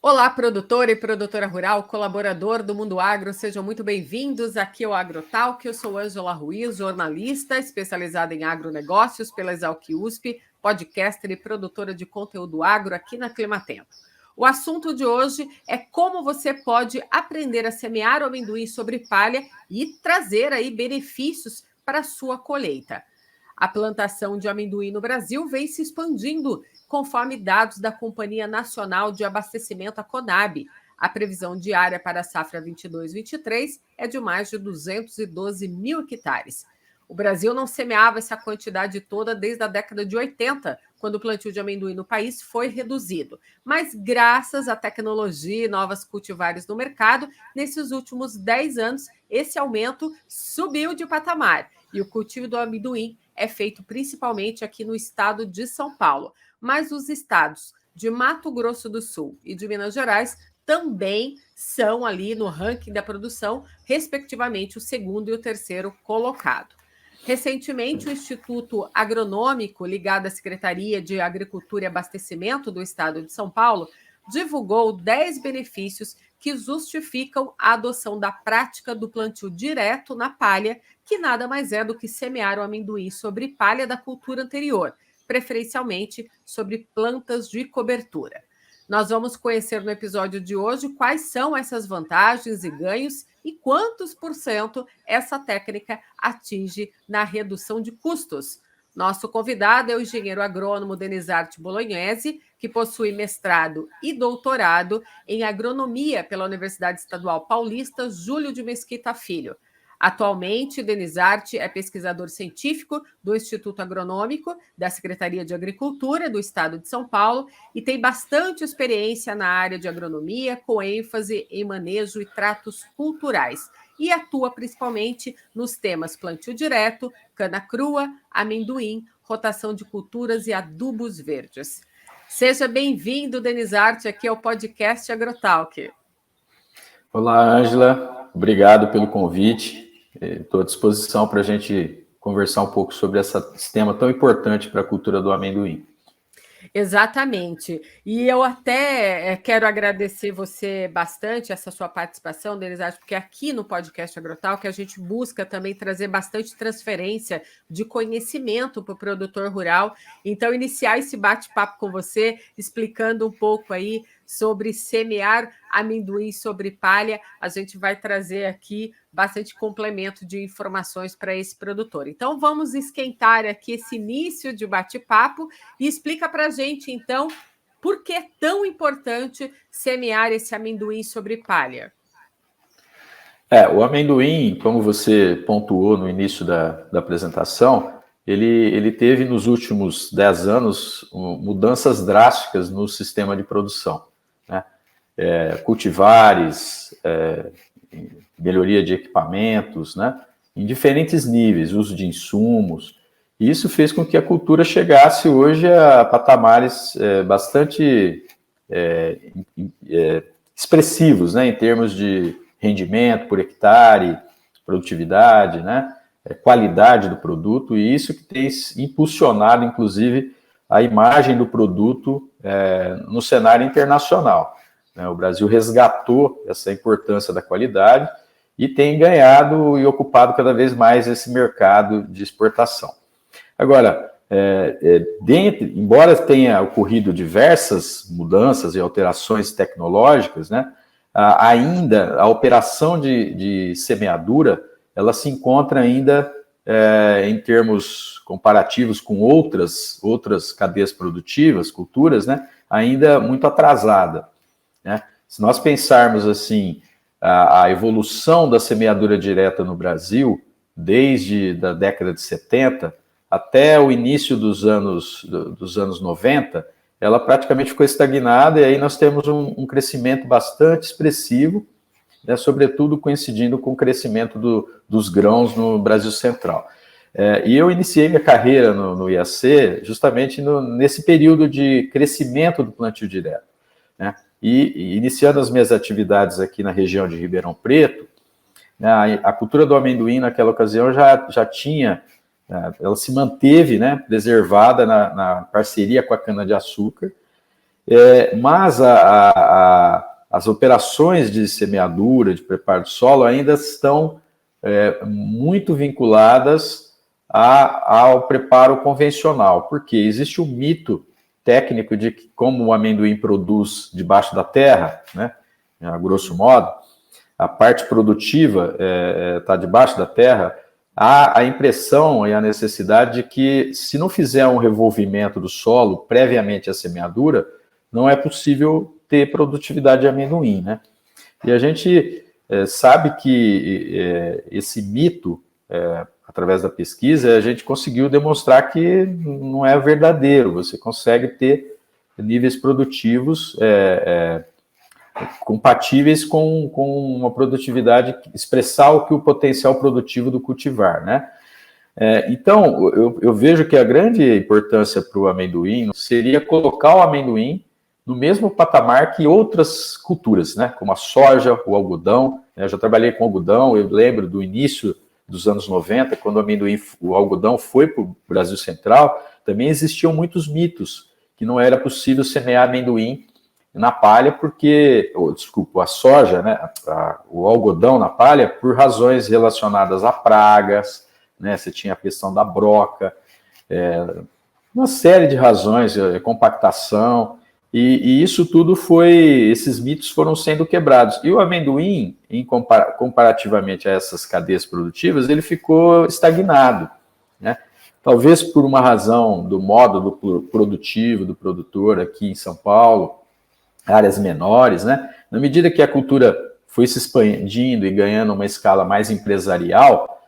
Olá, produtor e produtora rural, colaborador do Mundo Agro, sejam muito bem-vindos. Aqui é o AgroTalk, eu sou Ângela Ruiz, jornalista especializada em agronegócios pela Exalc USP, podcaster e produtora de conteúdo agro aqui na Climatempo. O assunto de hoje é como você pode aprender a semear o amendoim sobre palha e trazer aí benefícios para a sua colheita. A plantação de amendoim no Brasil vem se expandindo, conforme dados da Companhia Nacional de Abastecimento, a Conab. A previsão diária para a safra 22-23 é de mais de 212 mil hectares. O Brasil não semeava essa quantidade toda desde a década de 80, quando o plantio de amendoim no país foi reduzido. Mas, graças à tecnologia e novas cultivares no mercado, nesses últimos 10 anos, esse aumento subiu de patamar. E o cultivo do amendoim é feito principalmente aqui no estado de São Paulo. Mas os estados de Mato Grosso do Sul e de Minas Gerais também são ali no ranking da produção, respectivamente, o segundo e o terceiro colocado. Recentemente, o Instituto Agronômico, ligado à Secretaria de Agricultura e Abastecimento do Estado de São Paulo, divulgou 10 benefícios que justificam a adoção da prática do plantio direto na palha, que nada mais é do que semear o amendoim sobre palha da cultura anterior, preferencialmente sobre plantas de cobertura. Nós vamos conhecer no episódio de hoje quais são essas vantagens e ganhos e quantos por cento essa técnica atinge na redução de custos. Nosso convidado é o engenheiro agrônomo Denizarte Bolognese, que possui mestrado e doutorado em agronomia pela Universidade Estadual Paulista Júlio de Mesquita Filho. Atualmente, Denizarte é pesquisador científico do Instituto Agronômico da Secretaria de Agricultura do Estado de São Paulo e tem bastante experiência na área de agronomia, com ênfase em manejo e tratos culturais. E atua principalmente nos temas plantio direto, cana crua, amendoim, rotação de culturas e adubos verdes. Seja bem-vindo, Denizarte, aqui ao podcast AgroTalk. Olá, Ângela. Obrigado pelo convite. Estou à disposição para a gente conversar um pouco sobre esse tema tão importante para a cultura do amendoim. Exatamente. E eu até quero agradecer você bastante, essa sua participação, Denizarte, porque aqui no podcast AgroTalk a gente busca também trazer bastante transferência de conhecimento para o produtor rural. Então, iniciar esse bate-papo com você, explicando um pouco aí sobre semear amendoim sobre palha, a gente vai trazer aqui bastante complemento de informações para esse produtor. Então, vamos esquentar aqui esse início de bate-papo e explica para a gente, então, por que é tão importante semear esse amendoim sobre palha. O amendoim, como você pontuou no início da apresentação, ele teve nos últimos 10 anos mudanças drásticas no sistema de produção, né? Cultivares, melhoria de equipamentos, né? Em diferentes níveis, uso de insumos. E isso fez com que a cultura chegasse hoje a patamares bastante expressivos, né? Em termos de rendimento por hectare, produtividade, né? Qualidade do produto, e isso que tem impulsionado, inclusive, a imagem do produto no cenário internacional. O Brasil resgatou essa importância da qualidade e tem ganhado e ocupado cada vez mais esse mercado de exportação. Agora, embora tenha ocorrido diversas mudanças e alterações tecnológicas, né, ainda a operação de semeadura, ela se encontra ainda em termos comparativos com outras cadeias produtivas, culturas, né, ainda muito atrasada, né? Se nós pensarmos assim, a evolução da semeadura direta no Brasil, desde a década de 70 até o início dos anos 90, ela praticamente ficou estagnada, e aí nós temos um crescimento bastante expressivo, né, sobretudo coincidindo com o crescimento dos grãos no Brasil Central. E eu iniciei minha carreira no IAC justamente nesse período de crescimento do plantio direto, né? E iniciando as minhas atividades aqui na região de Ribeirão Preto, né, a cultura do amendoim naquela ocasião já tinha, ela se manteve, né, preservada na parceria com a cana-de-açúcar, mas as operações de semeadura, de preparo do solo, ainda estão muito vinculadas ao preparo convencional, porque existe um mito técnico de que, como o amendoim produz debaixo da terra, né, a grosso modo, a parte produtiva está debaixo da terra, há a impressão e a necessidade de que, se não fizer um revolvimento do solo previamente à semeadura, não é possível ter produtividade de amendoim, né? E a gente sabe que esse mito, através da pesquisa, a gente conseguiu demonstrar que não é verdadeiro. Você consegue ter níveis produtivos compatíveis com uma produtividade, expressar o que o potencial produtivo do cultivar, né? Então, eu vejo que a grande importância para o amendoim seria colocar o amendoim no mesmo patamar que outras culturas, né? Como a soja, o algodão. Eu já trabalhei com algodão, eu lembro do início dos anos 90, quando o algodão foi para o Brasil Central, também existiam muitos mitos que não era possível semear amendoim na palha, a soja, né, o algodão na palha, por razões relacionadas a pragas, né, você tinha a questão da broca, uma série de razões, compactação, e isso tudo esses mitos foram sendo quebrados. E o amendoim, comparativamente a essas cadeias produtivas, ele ficou estagnado, né? Talvez por uma razão do modo produtivo do produtor aqui em São Paulo, áreas menores, né? Na medida que a cultura foi se expandindo e ganhando uma escala mais empresarial,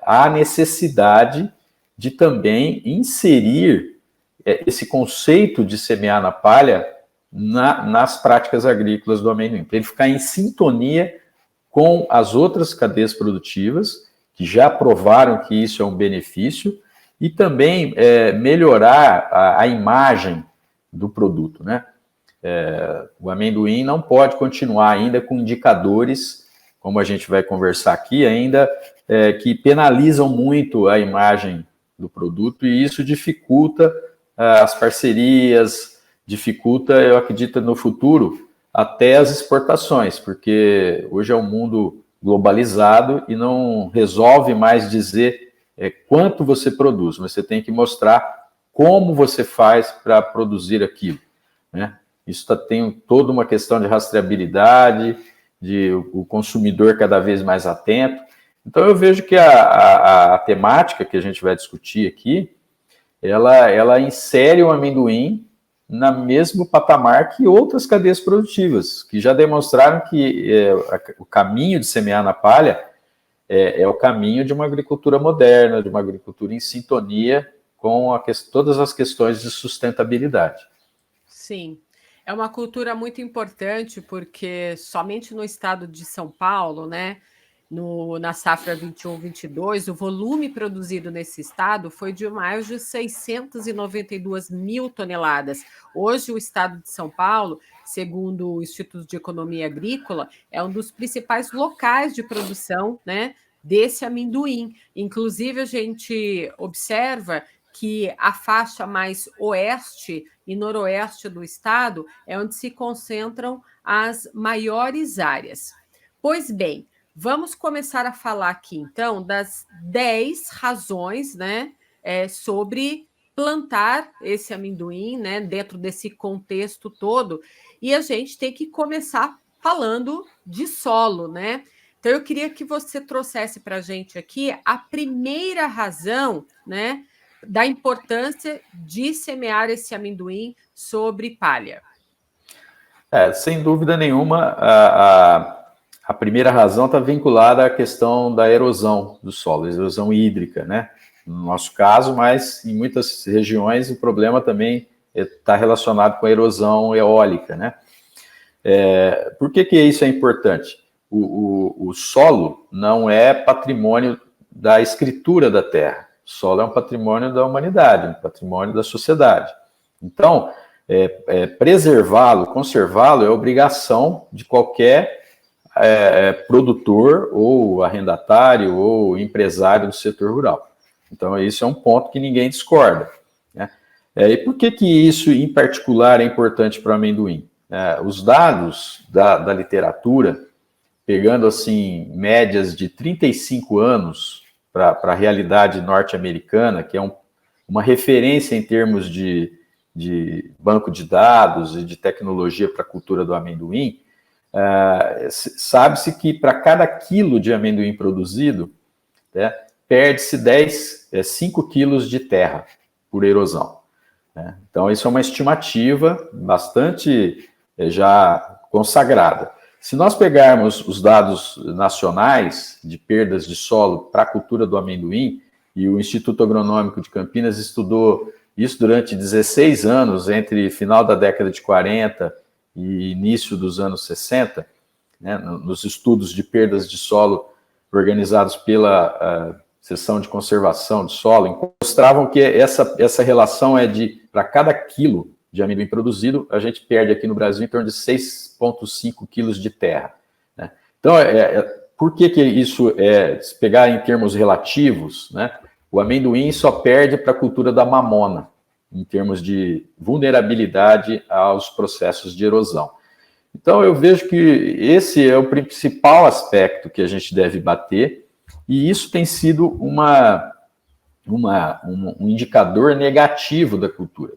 há necessidade de também inserir esse conceito de semear na palha nas práticas agrícolas do amendoim, para ele ficar em sintonia com as outras cadeias produtivas, que já provaram que isso é um benefício, e também melhorar a imagem do produto, né? O amendoim não pode continuar ainda com indicadores, como a gente vai conversar aqui, ainda que penalizam muito a imagem do produto, e isso dificulta as parcerias, dificulta, eu acredito, no futuro, até as exportações, porque hoje é um mundo globalizado e não resolve mais dizer quanto você produz, mas você tem que mostrar como você faz para produzir aquilo, né? Isso tem toda uma questão de rastreabilidade, de o consumidor cada vez mais atento. Então, eu vejo que a temática que a gente vai discutir aqui, ela insere o amendoim no mesmo patamar que outras cadeias produtivas, que já demonstraram que o caminho de semear na palha é o caminho de uma agricultura moderna, de uma agricultura em sintonia com todas as questões de sustentabilidade. Sim. É uma cultura muito importante, porque somente no estado de São Paulo, né, na safra 21-22, o volume produzido nesse estado foi de mais de 692 mil toneladas. Hoje, o estado de São Paulo, segundo o Instituto de Economia Agrícola, é um dos principais locais de produção, né, desse amendoim. Inclusive, a gente observa que a faixa mais oeste e noroeste do estado é onde se concentram as maiores áreas. Pois bem, vamos começar a falar aqui, então, das 10 razões, né, sobre plantar esse amendoim, né, dentro desse contexto todo. E a gente tem que começar falando de solo, né? Então, eu queria que você trouxesse para a gente aqui a primeira razão, né, da importância de semear esse amendoim sobre palha. Sem dúvida nenhuma, a primeira razão está vinculada à questão da erosão do solo, erosão hídrica, né? No nosso caso, mas em muitas regiões o problema também está relacionado com a erosão eólica, né? Por que isso é importante? O solo não é patrimônio da escritura da terra. O solo é um patrimônio da humanidade, um patrimônio da sociedade. Então, preservá-lo, conservá-lo é obrigação de qualquer produtor ou arrendatário ou empresário do setor rural. Então, isso é um ponto que ninguém discorda, né? E por que isso, em particular, é importante para o amendoim? Os dados da literatura, pegando assim médias de 35 anos para a realidade norte-americana, que é uma referência em termos de banco de dados e de tecnologia para a cultura do amendoim, sabe-se que para cada quilo de amendoim produzido, perde-se 5 quilos de terra por erosão. Então, isso é uma estimativa bastante já consagrada. Se nós pegarmos os dados nacionais de perdas de solo para a cultura do amendoim, e o Instituto Agronômico de Campinas estudou isso durante 16 anos, entre final da década de 40 e início dos anos 60, nos estudos de perdas de solo organizados pela Seção de Conservação de Solo, mostravam que essa relação é de, para cada quilo de amendoim produzido, a gente perde aqui no Brasil em torno de 6,5 quilos de terra. Então, por que isso se pegar em termos relativos, o amendoim só perde para a cultura da mamona, em termos de vulnerabilidade aos processos de erosão. Então, eu vejo que esse é o principal aspecto que a gente deve bater, e isso tem sido um indicador negativo da cultura,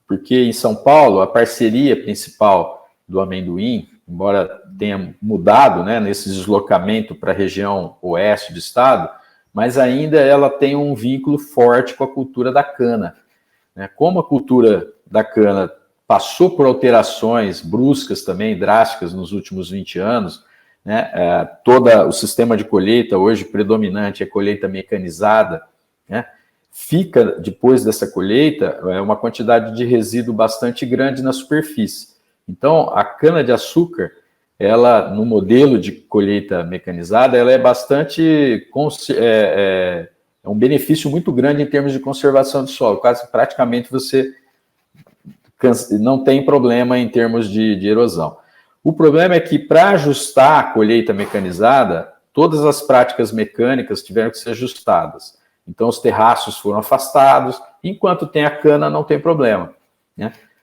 porque em São Paulo, a parceria principal do amendoim, embora tenha mudado nesse deslocamento para a região oeste do estado, mas ainda ela tem um vínculo forte com a cultura da cana. Como a cultura da cana passou por alterações bruscas também, drásticas, nos últimos 20 anos, todo o sistema de colheita hoje predominante é colheita mecanizada, fica, depois dessa colheita, uma quantidade de resíduo bastante grande na superfície. Então, a cana-de-açúcar, ela, no modelo de colheita mecanizada, ela é bastante... é um benefício muito grande em termos de conservação de solo. Quase praticamente você não tem problema em termos de erosão. O problema é que, para ajustar a colheita mecanizada, todas as práticas mecânicas tiveram que ser ajustadas. Então, os terraços foram afastados, enquanto tem a cana, não tem problema.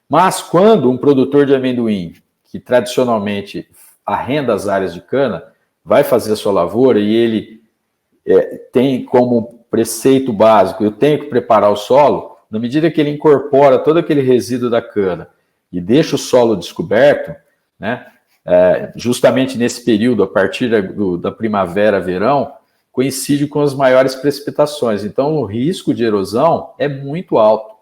Mas, quando um produtor de amendoim, que tradicionalmente arrenda as áreas de cana, vai fazer a sua lavoura e ele tem como preceito básico, eu tenho que preparar o solo, na medida que ele incorpora todo aquele resíduo da cana e deixa o solo descoberto, justamente nesse período, a partir da primavera, verão, coincide com as maiores precipitações. Então, o risco de erosão é muito alto.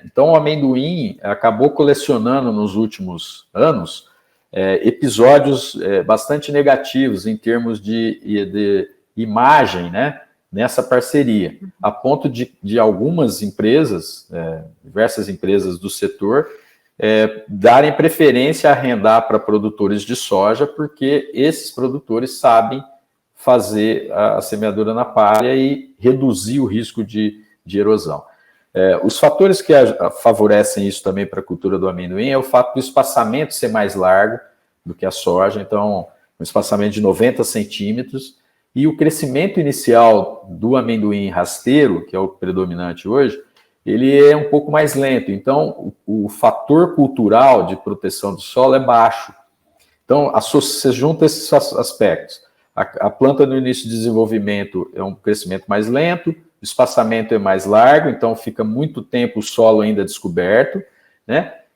Então, o amendoim acabou colecionando nos últimos anos episódios bastante negativos em termos de imagem, nessa parceria, a ponto de algumas empresas, diversas empresas do setor, darem preferência a arrendar para produtores de soja, porque esses produtores sabem fazer a semeadura na palha e reduzir o risco de erosão. Os fatores que favorecem isso também para a cultura do amendoim é o fato do espaçamento ser mais largo do que a soja, então um espaçamento de 90 centímetros, e o crescimento inicial do amendoim rasteiro, que é o predominante hoje, ele é um pouco mais lento, então o fator cultural de proteção do solo é baixo. Então, você junta esses aspectos. A planta no início de desenvolvimento é um crescimento mais lento, o espaçamento é mais largo, então fica muito tempo o solo ainda descoberto,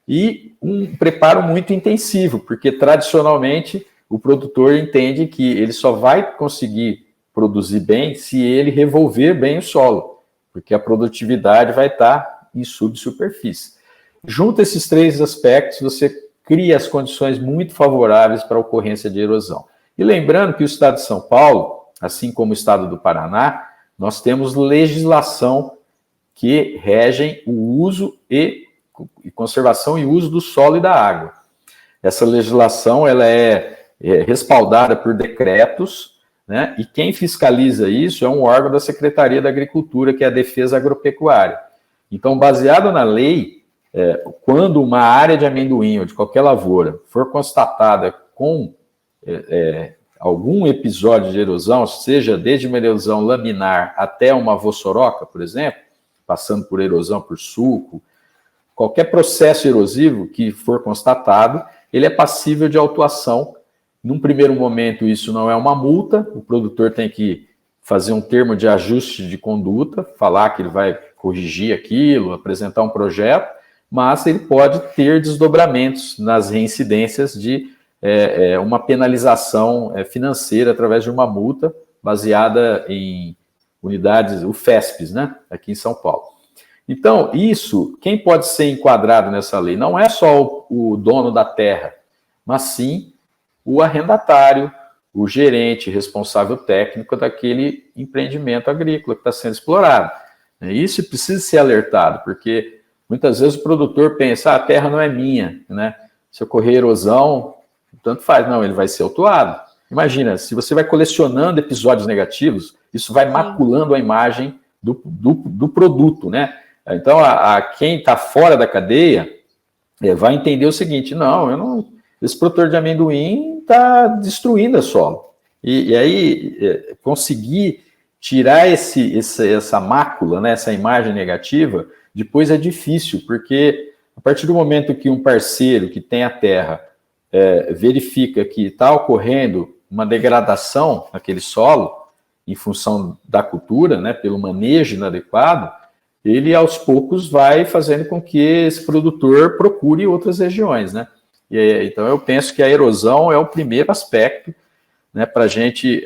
e um preparo muito intensivo, porque tradicionalmente o produtor entende que ele só vai conseguir produzir bem se ele revolver bem o solo, porque a produtividade vai estar em subsuperfície. Junta esses três aspectos, você cria as condições muito favoráveis para a ocorrência de erosão. E lembrando que o estado de São Paulo, assim como o estado do Paraná, nós temos legislação que regem o uso e conservação e uso do solo e da água. Essa legislação ela é respaldada por decretos, e quem fiscaliza isso é um órgão da Secretaria da Agricultura, que é a Defesa Agropecuária. Então, baseado na lei, quando uma área de amendoim ou de qualquer lavoura for constatada com algum episódio de erosão, seja desde uma erosão laminar até uma vossoroca, por exemplo, passando por erosão por sulco, qualquer processo erosivo que for constatado, ele é passível de autuação. Num primeiro momento, isso não é uma multa, o produtor tem que fazer um termo de ajuste de conduta, falar que ele vai corrigir aquilo, apresentar um projeto, mas ele pode ter desdobramentos nas reincidências de uma penalização financeira através de uma multa baseada em unidades, o FESPES, né, aqui em São Paulo. Então, isso, quem pode ser enquadrado nessa lei? Não é só o dono da terra, mas sim o arrendatário, o gerente responsável técnico daquele empreendimento agrícola que está sendo explorado. Isso precisa ser alertado, porque muitas vezes o produtor pensa, a terra não é minha, né? Se ocorrer erosão, tanto faz. Não, ele vai ser autuado. Imagina, se você vai colecionando episódios negativos, isso vai maculando a imagem do produto, né? Então, quem está fora da cadeia vai entender o seguinte, esse produtor de amendoim está destruindo a solo. E aí, conseguir tirar essa mácula, né, essa imagem negativa, depois é difícil, porque a partir do momento que um parceiro que tem a terra verifica que está ocorrendo uma degradação naquele solo, em função da cultura, né, pelo manejo inadequado, ele aos poucos vai fazendo com que esse produtor procure outras regiões, né? Então eu penso que a erosão é o primeiro aspecto, né, para a gente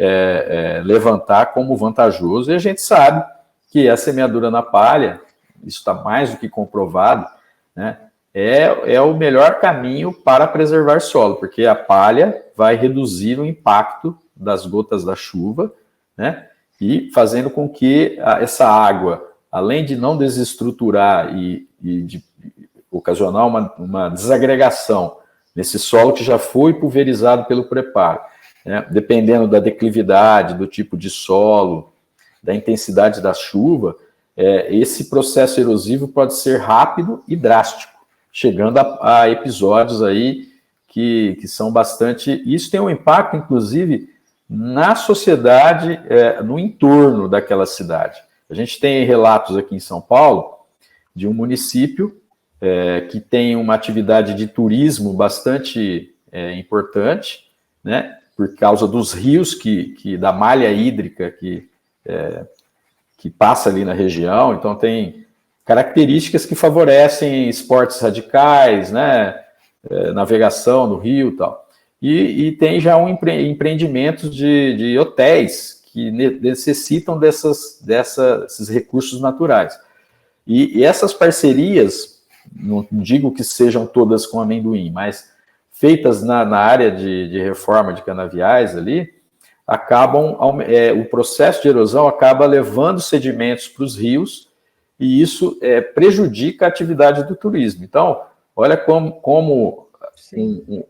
levantar como vantajoso, e a gente sabe que a semeadura na palha, isso está mais do que comprovado, né, é o melhor caminho para preservar solo, porque a palha vai reduzir o impacto das gotas da chuva, né, e fazendo com que essa água, além de não desestruturar e de ocasionar uma desagregação nesse solo que já foi pulverizado pelo preparo, né, dependendo da declividade, do tipo de solo, da intensidade da chuva, esse processo erosivo pode ser rápido e drástico, chegando a episódios aí que são bastante... Isso tem um impacto, inclusive, na sociedade, no entorno daquela cidade. A gente tem relatos aqui em São Paulo de um município que tem uma atividade de turismo bastante importante, né, por causa dos rios da malha hídrica que passa ali na região. Então tem características que favorecem esportes radicais, né, navegação no rio e tal. E tem já empreendimentos de hotéis que necessitam desses recursos naturais. E essas parcerias, não digo que sejam todas com amendoim, mas feitas na área de reforma de canaviais ali, o processo de erosão acaba levando sedimentos para os rios, e isso prejudica a atividade do turismo. Então, olha como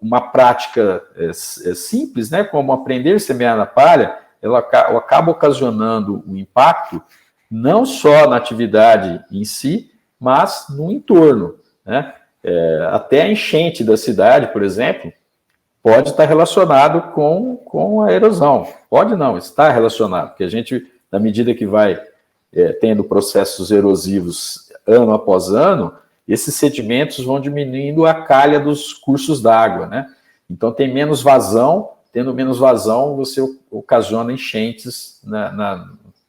uma prática simples, né, como aprender a semear na palha, ela acaba ocasionando um impacto não só na atividade em si, mas no entorno, né? Até a enchente da cidade, por exemplo, pode estar relacionado com a erosão. Pode não, está relacionado, porque a gente, na medida que vai tendo processos erosivos ano após ano, esses sedimentos vão diminuindo a calha dos cursos d'água, né? Então tem menos vazão, tendo menos vazão, você ocasiona enchentes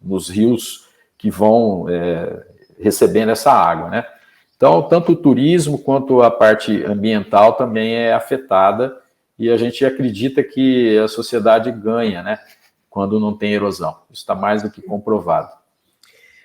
nos rios que vão recebendo essa água, né? Então, tanto o turismo quanto a parte ambiental também é afetada, e a gente acredita que a sociedade ganha, né, quando não tem erosão. Isso está mais do que comprovado.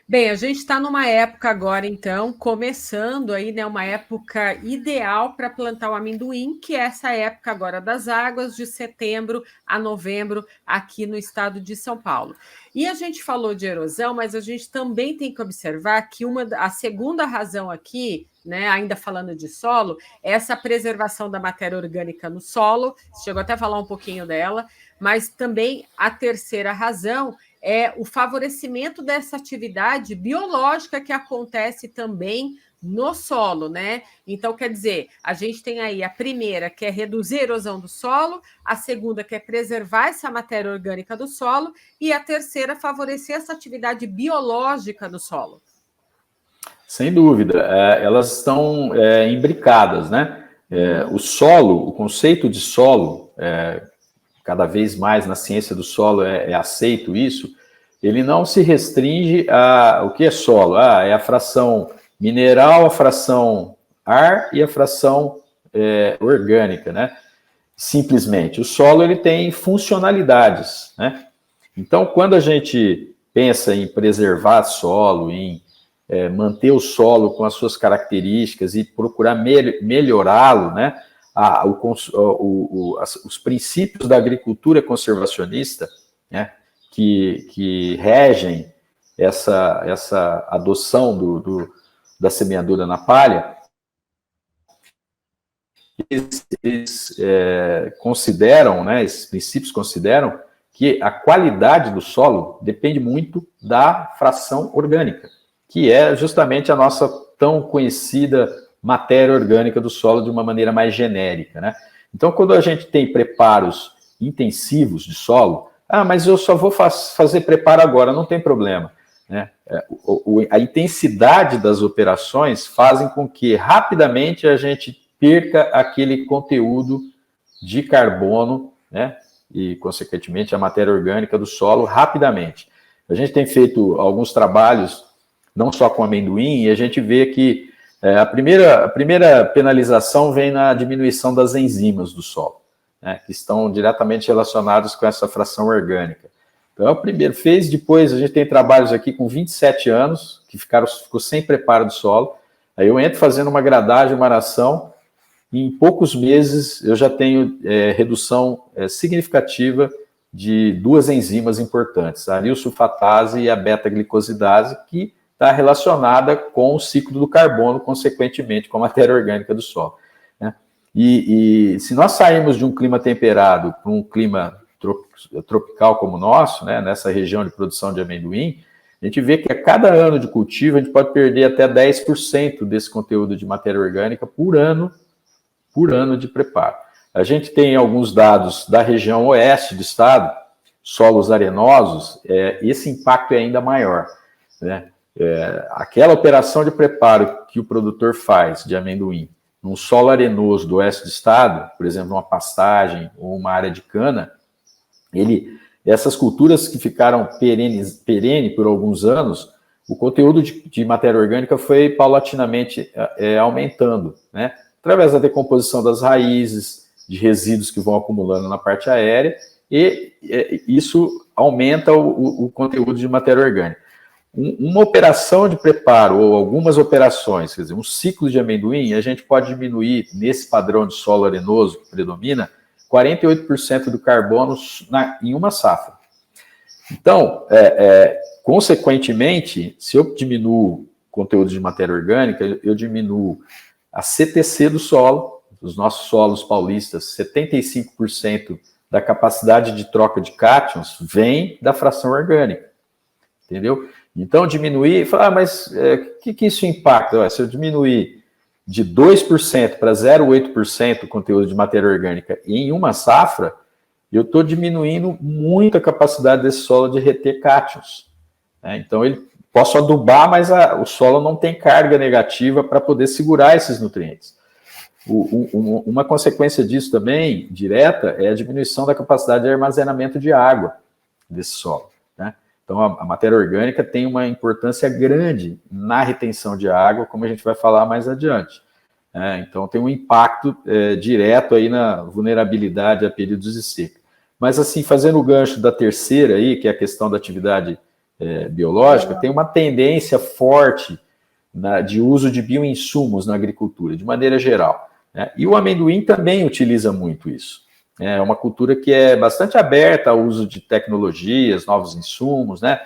Bem, a gente está numa época agora, então, começando aí, né, uma época ideal para plantar o amendoim, que é essa época agora das águas, de setembro a novembro, aqui no estado de São Paulo. E a gente falou de erosão, mas a gente também tem que observar que a segunda razão aqui, né, ainda falando de solo, é essa preservação da matéria orgânica no solo, chegou até a falar um pouquinho dela, mas também a terceira razão é o favorecimento dessa atividade biológica que acontece também no solo, né? Então, quer dizer, a gente tem aí a primeira, que é reduzir a erosão do solo, a segunda, que é preservar essa matéria orgânica do solo, e a terceira, favorecer essa atividade biológica no solo. Sem dúvida, elas estão imbricadas, né? O solo, o conceito de solo, cada vez mais na ciência do solo é aceito isso, ele não se restringe a o que é solo, é a fração mineral, a fração ar e a fração orgânica, né? Simplesmente, o solo ele tem funcionalidades, né? Então, quando a gente pensa em preservar solo, em manter o solo com as suas características e procurar melhorá-lo, né? Os princípios da agricultura conservacionista, né? Que regem essa adoção da semeadura na palha, eles consideram, né? Esses princípios consideram que a qualidade do solo depende muito da fração orgânica, que é justamente a nossa tão conhecida matéria orgânica do solo de uma maneira mais genérica, né? Então, quando a gente tem preparos intensivos de solo, mas eu só vou fazer preparo agora, não tem problema, né? A intensidade das operações fazem com que rapidamente a gente perca aquele conteúdo de carbono, né? E, consequentemente, a matéria orgânica do solo rapidamente. A gente tem feito alguns trabalhos, não só com amendoim, e a gente vê que a primeira penalização vem na diminuição das enzimas do solo, né, que estão diretamente relacionados com essa fração orgânica. Então, é o primeiro fez, depois a gente tem trabalhos aqui com 27 anos, que ficou sem preparo do solo, aí eu entro fazendo uma gradagem, uma aração, e em poucos meses eu já tenho redução significativa de duas enzimas importantes, a nilsulfatase e a beta-glicosidase, que está relacionada com o ciclo do carbono, consequentemente com a matéria orgânica do solo, né? E se nós sairmos de um clima temperado para um clima tropical como o nosso, né, nessa região de produção de amendoim, a gente vê que a cada ano de cultivo a gente pode perder até 10% desse conteúdo de matéria orgânica por ano de preparo. A gente tem alguns dados da região oeste do estado, solos arenosos, esse impacto é ainda maior, né? Aquela operação de preparo que o produtor faz de amendoim num solo arenoso do oeste do estado, por exemplo, uma pastagem ou uma área de cana, essas culturas que ficaram perene por alguns anos, o conteúdo de matéria orgânica foi paulatinamente aumentando, né? Através da decomposição das raízes, de resíduos que vão acumulando na parte aérea, e isso aumenta o conteúdo de matéria orgânica. Uma operação de preparo, ou algumas operações, quer dizer, um ciclo de amendoim, a gente pode diminuir, nesse padrão de solo arenoso que predomina, 48% do carbono em uma safra. Então, consequentemente, se eu diminuo o conteúdo de matéria orgânica, eu diminuo a CTC do solo, dos nossos solos paulistas, 75% da capacidade de troca de cátions vem da fração orgânica, entendeu? Então, diminuir, mas o que isso impacta? Se eu diminuir de 2% para 0,8% o conteúdo de matéria orgânica em uma safra, eu estou diminuindo muito a capacidade desse solo de reter cátions, né? Então, posso adubar, mas o solo não tem carga negativa para poder segurar esses nutrientes. Uma consequência disso também, direta, é a diminuição da capacidade de armazenamento de água desse solo, né? Então, a matéria orgânica tem uma importância grande na retenção de água, como a gente vai falar mais adiante. Então, tem um impacto direto aí na vulnerabilidade a períodos de seca. Mas, assim, fazendo o gancho da terceira aí, que é a questão da atividade biológica, tem uma tendência forte de uso de bioinsumos na agricultura, de maneira geral, né? E o amendoim também utiliza muito isso. É uma cultura que é bastante aberta ao uso de tecnologias, novos insumos, né?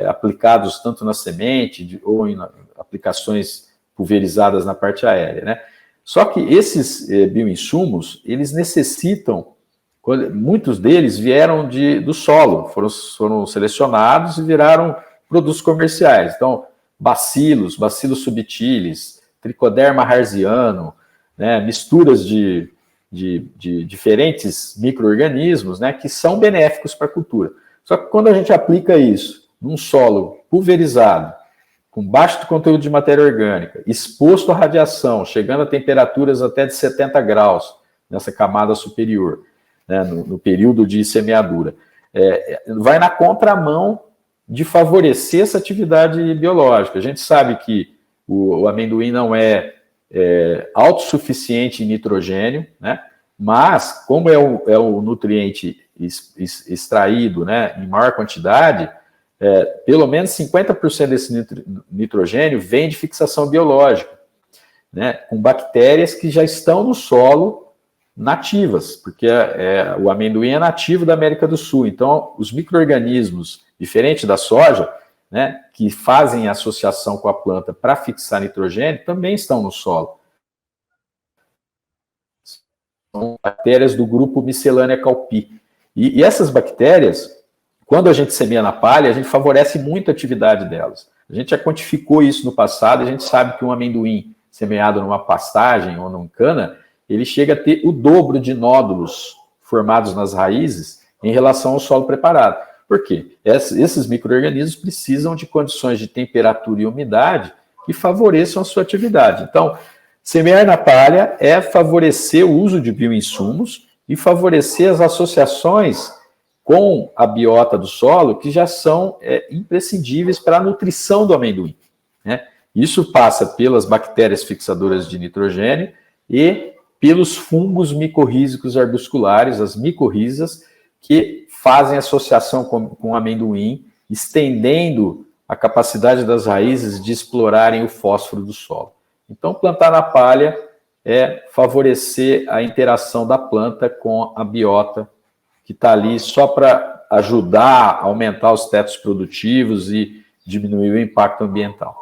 Aplicados tanto na semente ou em aplicações pulverizadas na parte aérea, né? Só que esses bioinsumos, eles necessitam, muitos deles vieram do solo, foram selecionados e viraram produtos comerciais. Então, Bacillus subtilis, Trichoderma harziano, né? Misturas de diferentes micro-organismos, né, que são benéficos para a cultura. Só que quando a gente aplica isso num solo pulverizado, com baixo conteúdo de matéria orgânica, exposto à radiação, chegando a temperaturas até de 70 graus nessa camada superior, né, no período de semeadura, vai na contramão de favorecer essa atividade biológica. A gente sabe que o amendoim não é autossuficiente em nitrogênio, né, mas como é o nutriente extraído, né, em maior quantidade, pelo menos 50% desse nitrogênio vem de fixação biológica, né, com bactérias que já estão no solo nativas, porque o amendoim é nativo da América do Sul. Então, os micro-organismos, diferente da soja, né, que fazem associação com a planta para fixar nitrogênio, também estão no solo. São bactérias do grupo Miscellanea caupi. E essas bactérias, quando a gente semeia na palha, a gente favorece muito a atividade delas. A gente já quantificou isso no passado, a gente sabe que um amendoim semeado numa pastagem ou num cana, ele chega a ter o dobro de nódulos formados nas raízes em relação ao solo preparado. Por quê? Esses micro-organismos precisam de condições de temperatura e umidade que favoreçam a sua atividade. Então, semear na palha é favorecer o uso de bioinsumos e favorecer as associações com a biota do solo, que já são imprescindíveis para a nutrição do amendoim, né? Isso passa pelas bactérias fixadoras de nitrogênio e pelos fungos micorrízicos arbusculares, as micorrizas, que fazem associação com o amendoim, estendendo a capacidade das raízes de explorarem o fósforo do solo. Então, plantar na palha é favorecer a interação da planta com a biota, que está ali só para ajudar a aumentar os tetos produtivos e diminuir o impacto ambiental.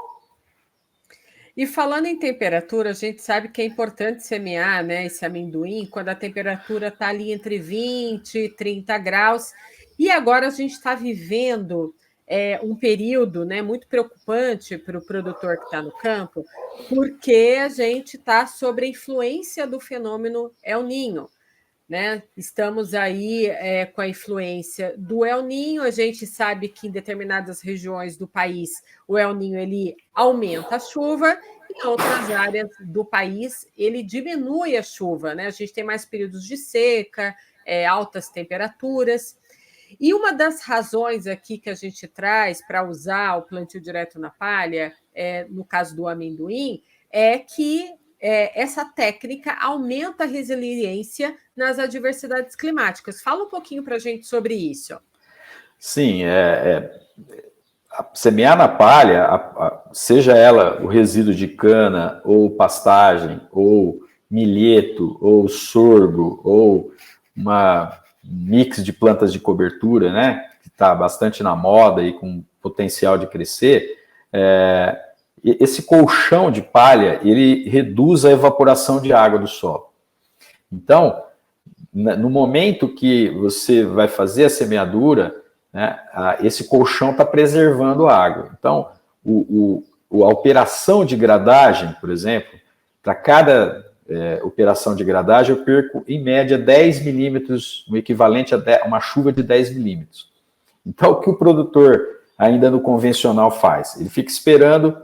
E falando em temperatura, a gente sabe que é importante semear, né, esse amendoim quando a temperatura está ali entre 20 e 30 graus. E agora a gente está vivendo um período, né, muito preocupante para o produtor que está no campo, porque a gente está sob a influência do fenômeno El Niño, né? Estamos aí com a influência do El Niño. A gente sabe que em determinadas regiões do país o El Niño ele aumenta a chuva, em outras áreas do país ele diminui a chuva, né? A gente tem mais períodos de seca, altas temperaturas. E uma das razões aqui que a gente traz para usar o plantio direto na palha, no caso do amendoim, é que essa técnica aumenta a resiliência nas adversidades climáticas. Fala um pouquinho para a gente sobre isso. Sim, semear na palha, seja ela o resíduo de cana, ou pastagem, ou milheto, ou sorgo, ou uma mix de plantas de cobertura, né, que está bastante na moda e com potencial de crescer, esse colchão de palha, ele reduz a evaporação de água do solo. Então, no momento que você vai fazer a semeadura, né, esse colchão está preservando a água. Então, a operação de gradagem, por exemplo, para cada operação de gradagem, eu perco, em média, 10 milímetros, o equivalente a uma chuva de 10 milímetros. Então, o que o produtor, ainda no convencional, faz? Ele fica esperando,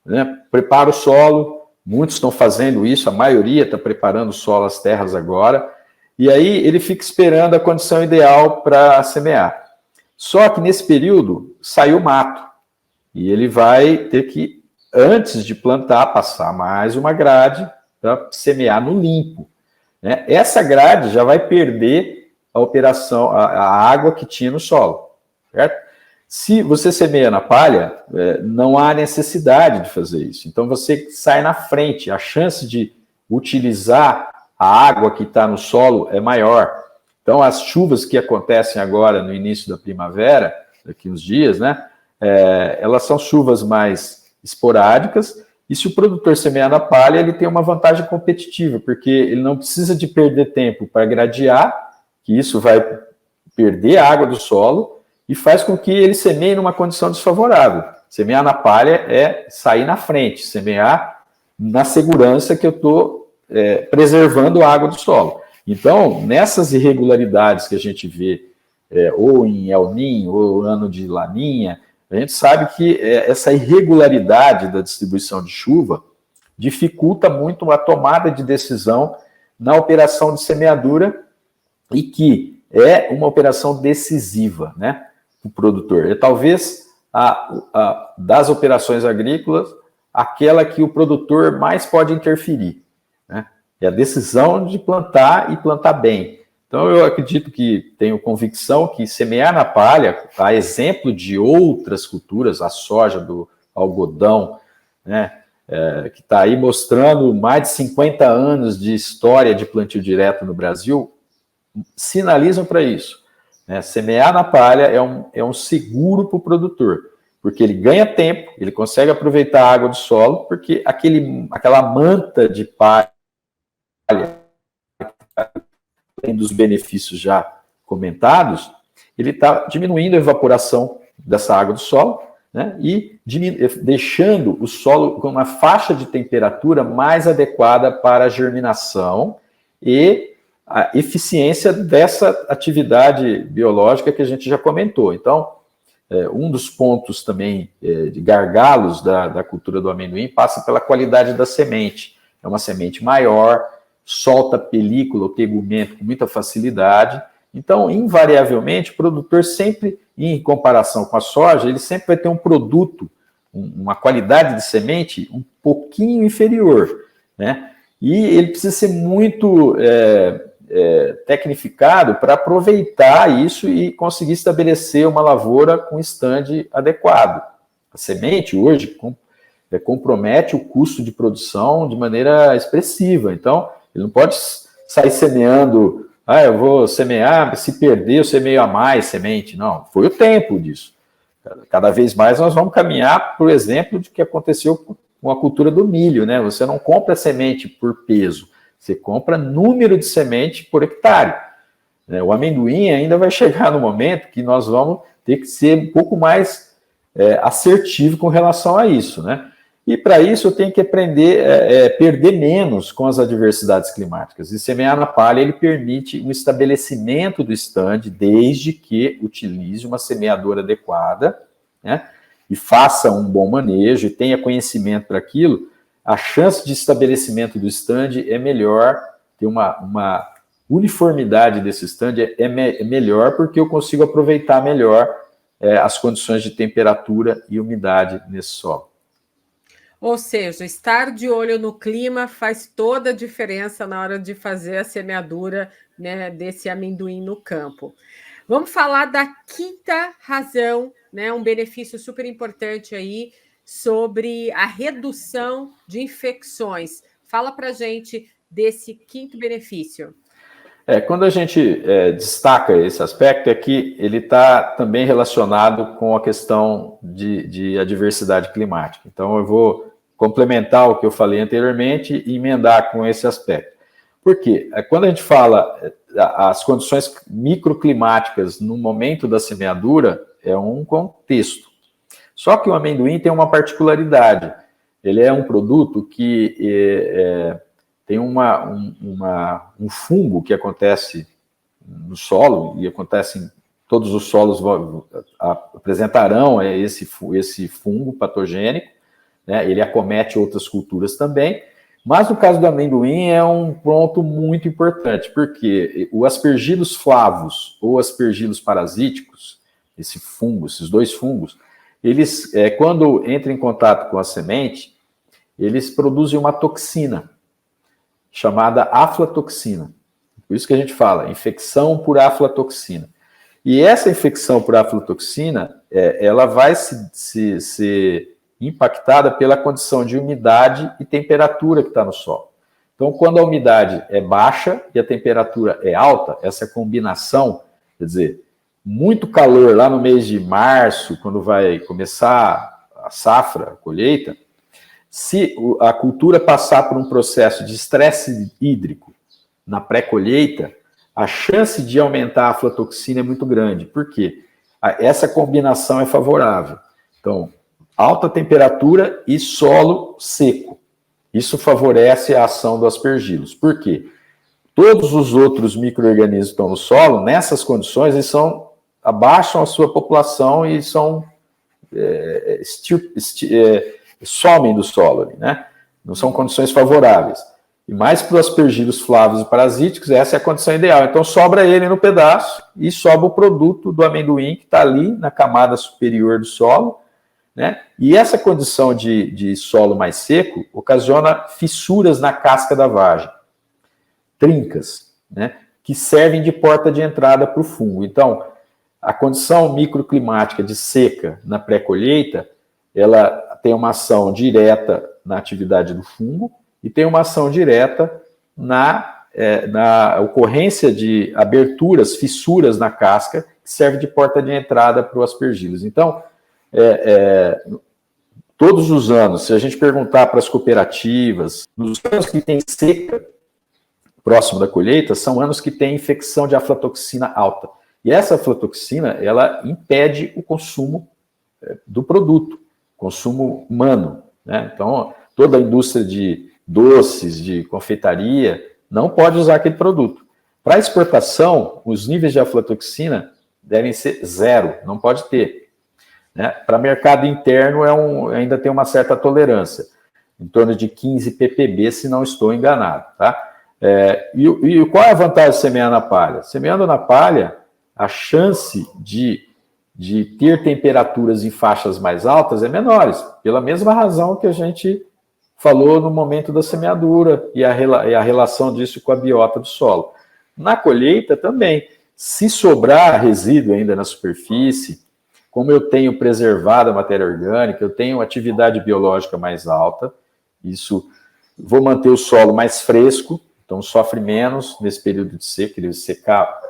né, prepara o solo, muitos estão fazendo isso, a maioria está preparando o solo, as terras agora, e aí ele fica esperando a condição ideal para semear. Só que nesse período saiu mato, e ele vai ter que, antes de plantar, passar mais uma grade para semear no limpo, né? Essa grade já vai perder a operação, a água que tinha no solo, certo? Se você semeia na palha, não há necessidade de fazer isso. Então, você sai na frente. A chance de utilizar a água que está no solo é maior. Então, as chuvas que acontecem agora no início da primavera, daqui uns dias, né, elas são chuvas mais esporádicas. E se o produtor semear na palha, ele tem uma vantagem competitiva, porque ele não precisa de perder tempo para gradear, que isso vai perder a água do solo, e faz com que ele semeie numa condição desfavorável. Semear na palha é sair na frente, semear na segurança que eu estou preservando a água do solo. Então, nessas irregularidades que a gente vê, ou em El Niño, ou ano de Laninha, A gente sabe que essa irregularidade da distribuição de chuva dificulta muito a tomada de decisão na operação de semeadura e que é uma operação decisiva, né, para o produtor. É talvez das operações agrícolas aquela que o produtor mais pode interferir, né? É a decisão de plantar e plantar bem. Então, eu acredito que tenho convicção que semear na palha, a exemplo de outras culturas, a soja, do algodão, né, que está aí mostrando mais de 50 anos de história de plantio direto no Brasil, sinalizam para isso, né? Semear na palha é um seguro para o produtor, porque ele ganha tempo, ele consegue aproveitar a água do solo, porque aquela manta de palha, além dos benefícios já comentados, ele está diminuindo a evaporação dessa água do solo, né, e deixando o solo com uma faixa de temperatura mais adequada para a germinação e a eficiência dessa atividade biológica que a gente já comentou. Então, um dos pontos também de gargalos da cultura do amendoim passa pela qualidade da semente. É uma semente maior, solta película ou tegumento com muita facilidade. Então, invariavelmente, o produtor sempre, em comparação com a soja, ele sempre vai ter um produto, uma qualidade de semente um pouquinho inferior, né? E ele precisa ser muito tecnificado para aproveitar isso e conseguir estabelecer uma lavoura com stand adequado. A semente, hoje, compromete o custo de produção de maneira expressiva. Então, ele não pode sair semeando, eu vou semear, se perder eu semeio a mais semente. Não, foi o tempo disso. Cada vez mais nós vamos caminhar, por exemplo, do que aconteceu com a cultura do milho, né? Você não compra semente por peso, você compra número de semente por hectare. O amendoim ainda vai chegar no momento que nós vamos ter que ser um pouco mais assertivo com relação a isso, né? E para isso eu tenho que aprender perder menos com as adversidades climáticas. E semear na palha, ele permite um estabelecimento do estande, desde que utilize uma semeadora adequada, né, e faça um bom manejo e tenha conhecimento para aquilo. A chance de estabelecimento do estande é melhor, ter uma uniformidade desse estande é melhor, porque eu consigo aproveitar melhor as condições de temperatura e umidade nesse solo. Ou seja, estar de olho no clima faz toda a diferença na hora de fazer a semeadura, né, desse amendoim no campo. Vamos falar da quinta razão, né, um benefício super importante aí sobre a redução de infecções. Fala para a gente desse quinto benefício. Quando a gente destaca esse aspecto, é que ele está também relacionado com a questão de adversidade climática. Então, eu vou complementar o que eu falei anteriormente e emendar com esse aspecto. Por quê? Quando a gente fala as condições microclimáticas no momento da semeadura, é um contexto. Só que o amendoim tem uma particularidade. Ele é um produto que tem um fungo que acontece no solo, e acontece em todos os solos apresentarão esse fungo patogênico, né? Ele acomete outras culturas também, mas no caso do amendoim é um ponto muito importante, porque o aspergillus flavus ou aspergillus parasíticos, esses dois fungos, eles, quando entram em contato com a semente, eles produzem uma toxina, chamada aflatoxina. Por isso que a gente fala, infecção por aflatoxina. E essa infecção por aflatoxina, ela vai ser impactada pela condição de umidade e temperatura que está no solo. Então, quando a umidade é baixa e a temperatura é alta, essa combinação, quer dizer, muito calor lá no mês de março, quando vai começar a safra, a colheita, se a cultura passar por um processo de estresse hídrico na pré-colheita, a chance de aumentar a aflatoxina é muito grande. Por quê? Essa combinação é favorável. Então, alta temperatura e solo seco. Isso favorece a ação do aspergillus. Por quê? Todos os outros micro-organismos que estão no solo, nessas condições, eles abaixam a sua população e são somem do solo ali, né? Não são condições favoráveis. E mais para os aspergílios flavos e parasíticos, essa é a condição ideal. Então, sobra ele no pedaço e sobra o produto do amendoim que está ali na camada superior do solo, né? E essa condição de solo mais seco ocasiona fissuras na casca da vagem, trincas, né? Que servem de porta de entrada para o fungo. Então, a condição microclimática de seca na pré-colheita, ela tem uma ação direta na atividade do fungo, e tem uma ação direta na ocorrência de aberturas, fissuras na casca, que serve de porta de entrada para os aspergílios. Então, todos os anos, se a gente perguntar para as cooperativas, nos anos que tem seca próximo da colheita, são anos que tem infecção de aflatoxina alta. E essa aflatoxina, ela impede o consumo do produto, consumo humano, né? Então, toda a indústria de doces, de confeitaria, não pode usar aquele produto. Para exportação, os níveis de aflatoxina devem ser 0, não pode ter, né? Para mercado interno, ainda tem uma certa tolerância, em torno de 15 ppb, se não estou enganado, tá? E qual é a vantagem de semear na palha? Semeando na palha, a chance de ter temperaturas em faixas mais altas é menores, pela mesma razão que a gente falou no momento da semeadura e a relação disso com a biota do solo. Na colheita também, se sobrar resíduo ainda na superfície, como eu tenho preservado a matéria orgânica, eu tenho atividade biológica mais alta, isso vou manter o solo mais fresco, então sofre menos nesse período de seca, ele secar,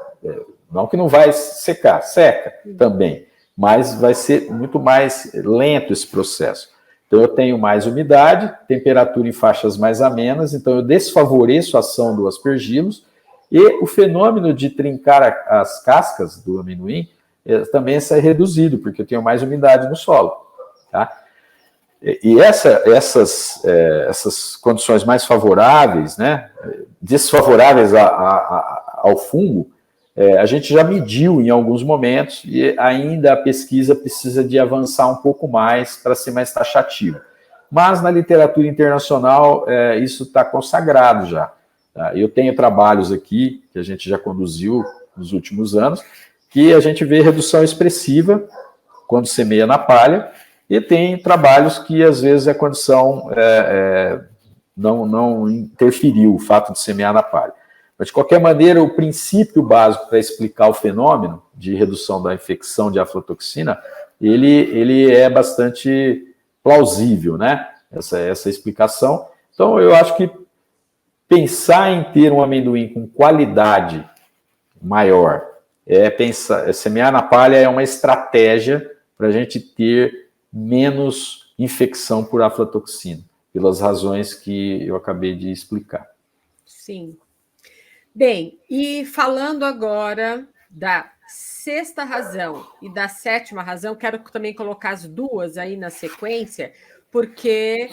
não que não vai secar, seca também, mas vai ser muito mais lento esse processo. Então, eu tenho mais umidade, temperatura em faixas mais amenas, então eu desfavoreço a ação do aspergillus e o fenômeno de trincar as cascas do amendoim também é reduzido, porque eu tenho mais umidade no solo, tá? E essas condições mais favoráveis, né, desfavoráveis ao fungo, a gente já mediu em alguns momentos e ainda a pesquisa precisa de avançar um pouco mais para ser mais taxativo. Mas na literatura internacional isso está consagrado já. Tá? Eu tenho trabalhos aqui que a gente já conduziu nos últimos anos que a gente vê redução expressiva quando semeia na palha e tem trabalhos que às vezes a condição não interferiu o fato de semear na palha. Mas, de qualquer maneira, o princípio básico para explicar o fenômeno de redução da infecção de aflatoxina, ele é bastante plausível, né? Essa explicação. Então, eu acho que pensar em ter um amendoim com qualidade maior, semear na palha é uma estratégia para a gente ter menos infecção por aflatoxina, pelas razões que eu acabei de explicar. Sim. Bem, e falando agora da sexta razão e da sétima razão, quero também colocar as duas aí na sequência, porque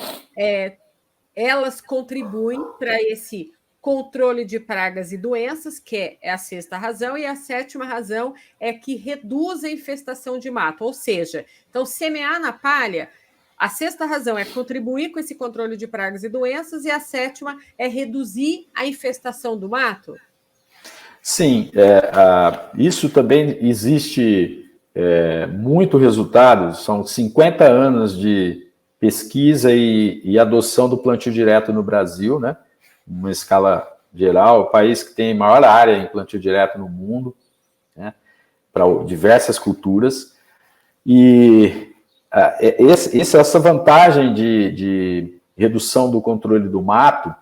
elas contribuem para esse controle de pragas e doenças, que é a sexta razão, e a sétima razão é que reduz a infestação de mato, ou seja, então semear na palha. A sexta razão é contribuir com esse controle de pragas e doenças, e a sétima é reduzir a infestação do mato? Sim, isso também existe muito resultado, são 50 anos de pesquisa e adoção do plantio direto no Brasil, né? Uma escala geral, o país que tem maior área em plantio direto no mundo, né? Para diversas culturas, e essa vantagem de redução do controle do mato,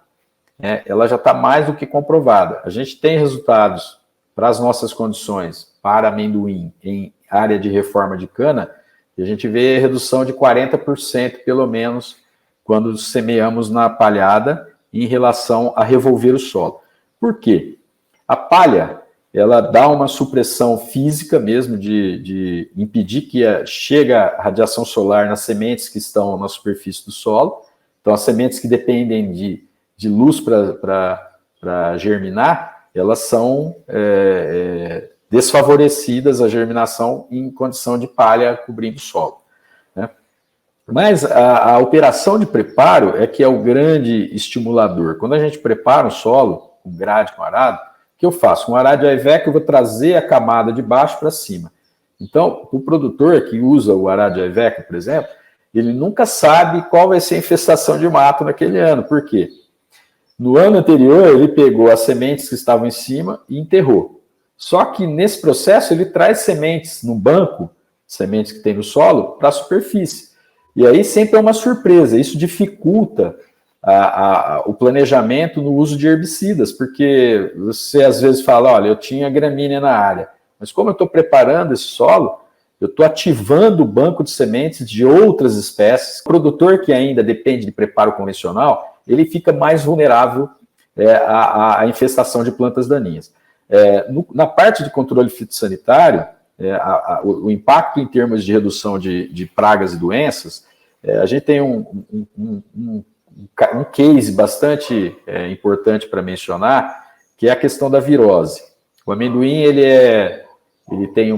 ela já está mais do que comprovada. A gente tem resultados para as nossas condições, para amendoim, em área de reforma de cana, e a gente vê redução de 40%, pelo menos, quando semeamos na palhada, em relação a revolver o solo. Por quê? A palha, ela dá uma supressão física mesmo de impedir que chegue a radiação solar nas sementes que estão na superfície do solo. Então, as sementes que dependem de luz para germinar, elas são desfavorecidas a germinação em condição de palha cobrindo o solo. Mas a operação de preparo é que é o grande estimulador. Quando a gente prepara um solo, com grade, com arado, o que eu faço? Com arado de Ayvec eu vou trazer a camada de baixo para cima. Então, o produtor que usa o arado de Ayvec, por exemplo, ele nunca sabe qual vai ser a infestação de mato naquele ano. Por quê? No ano anterior, ele pegou as sementes que estavam em cima e enterrou. Só que nesse processo, ele traz sementes no banco, sementes que tem no solo, para a superfície. E aí sempre é uma surpresa. Isso dificulta o planejamento no uso de herbicidas, porque você às vezes fala, olha, eu tinha gramínea na área, mas como eu estou preparando esse solo, eu estou ativando o banco de sementes de outras espécies. O produtor que ainda depende de preparo convencional, ele fica mais vulnerável à infestação de plantas daninhas. Na parte de controle fitossanitário, o impacto em termos de redução de pragas e doenças, a gente tem um case bastante importante para mencionar, que é a questão da virose. O amendoim, ele tem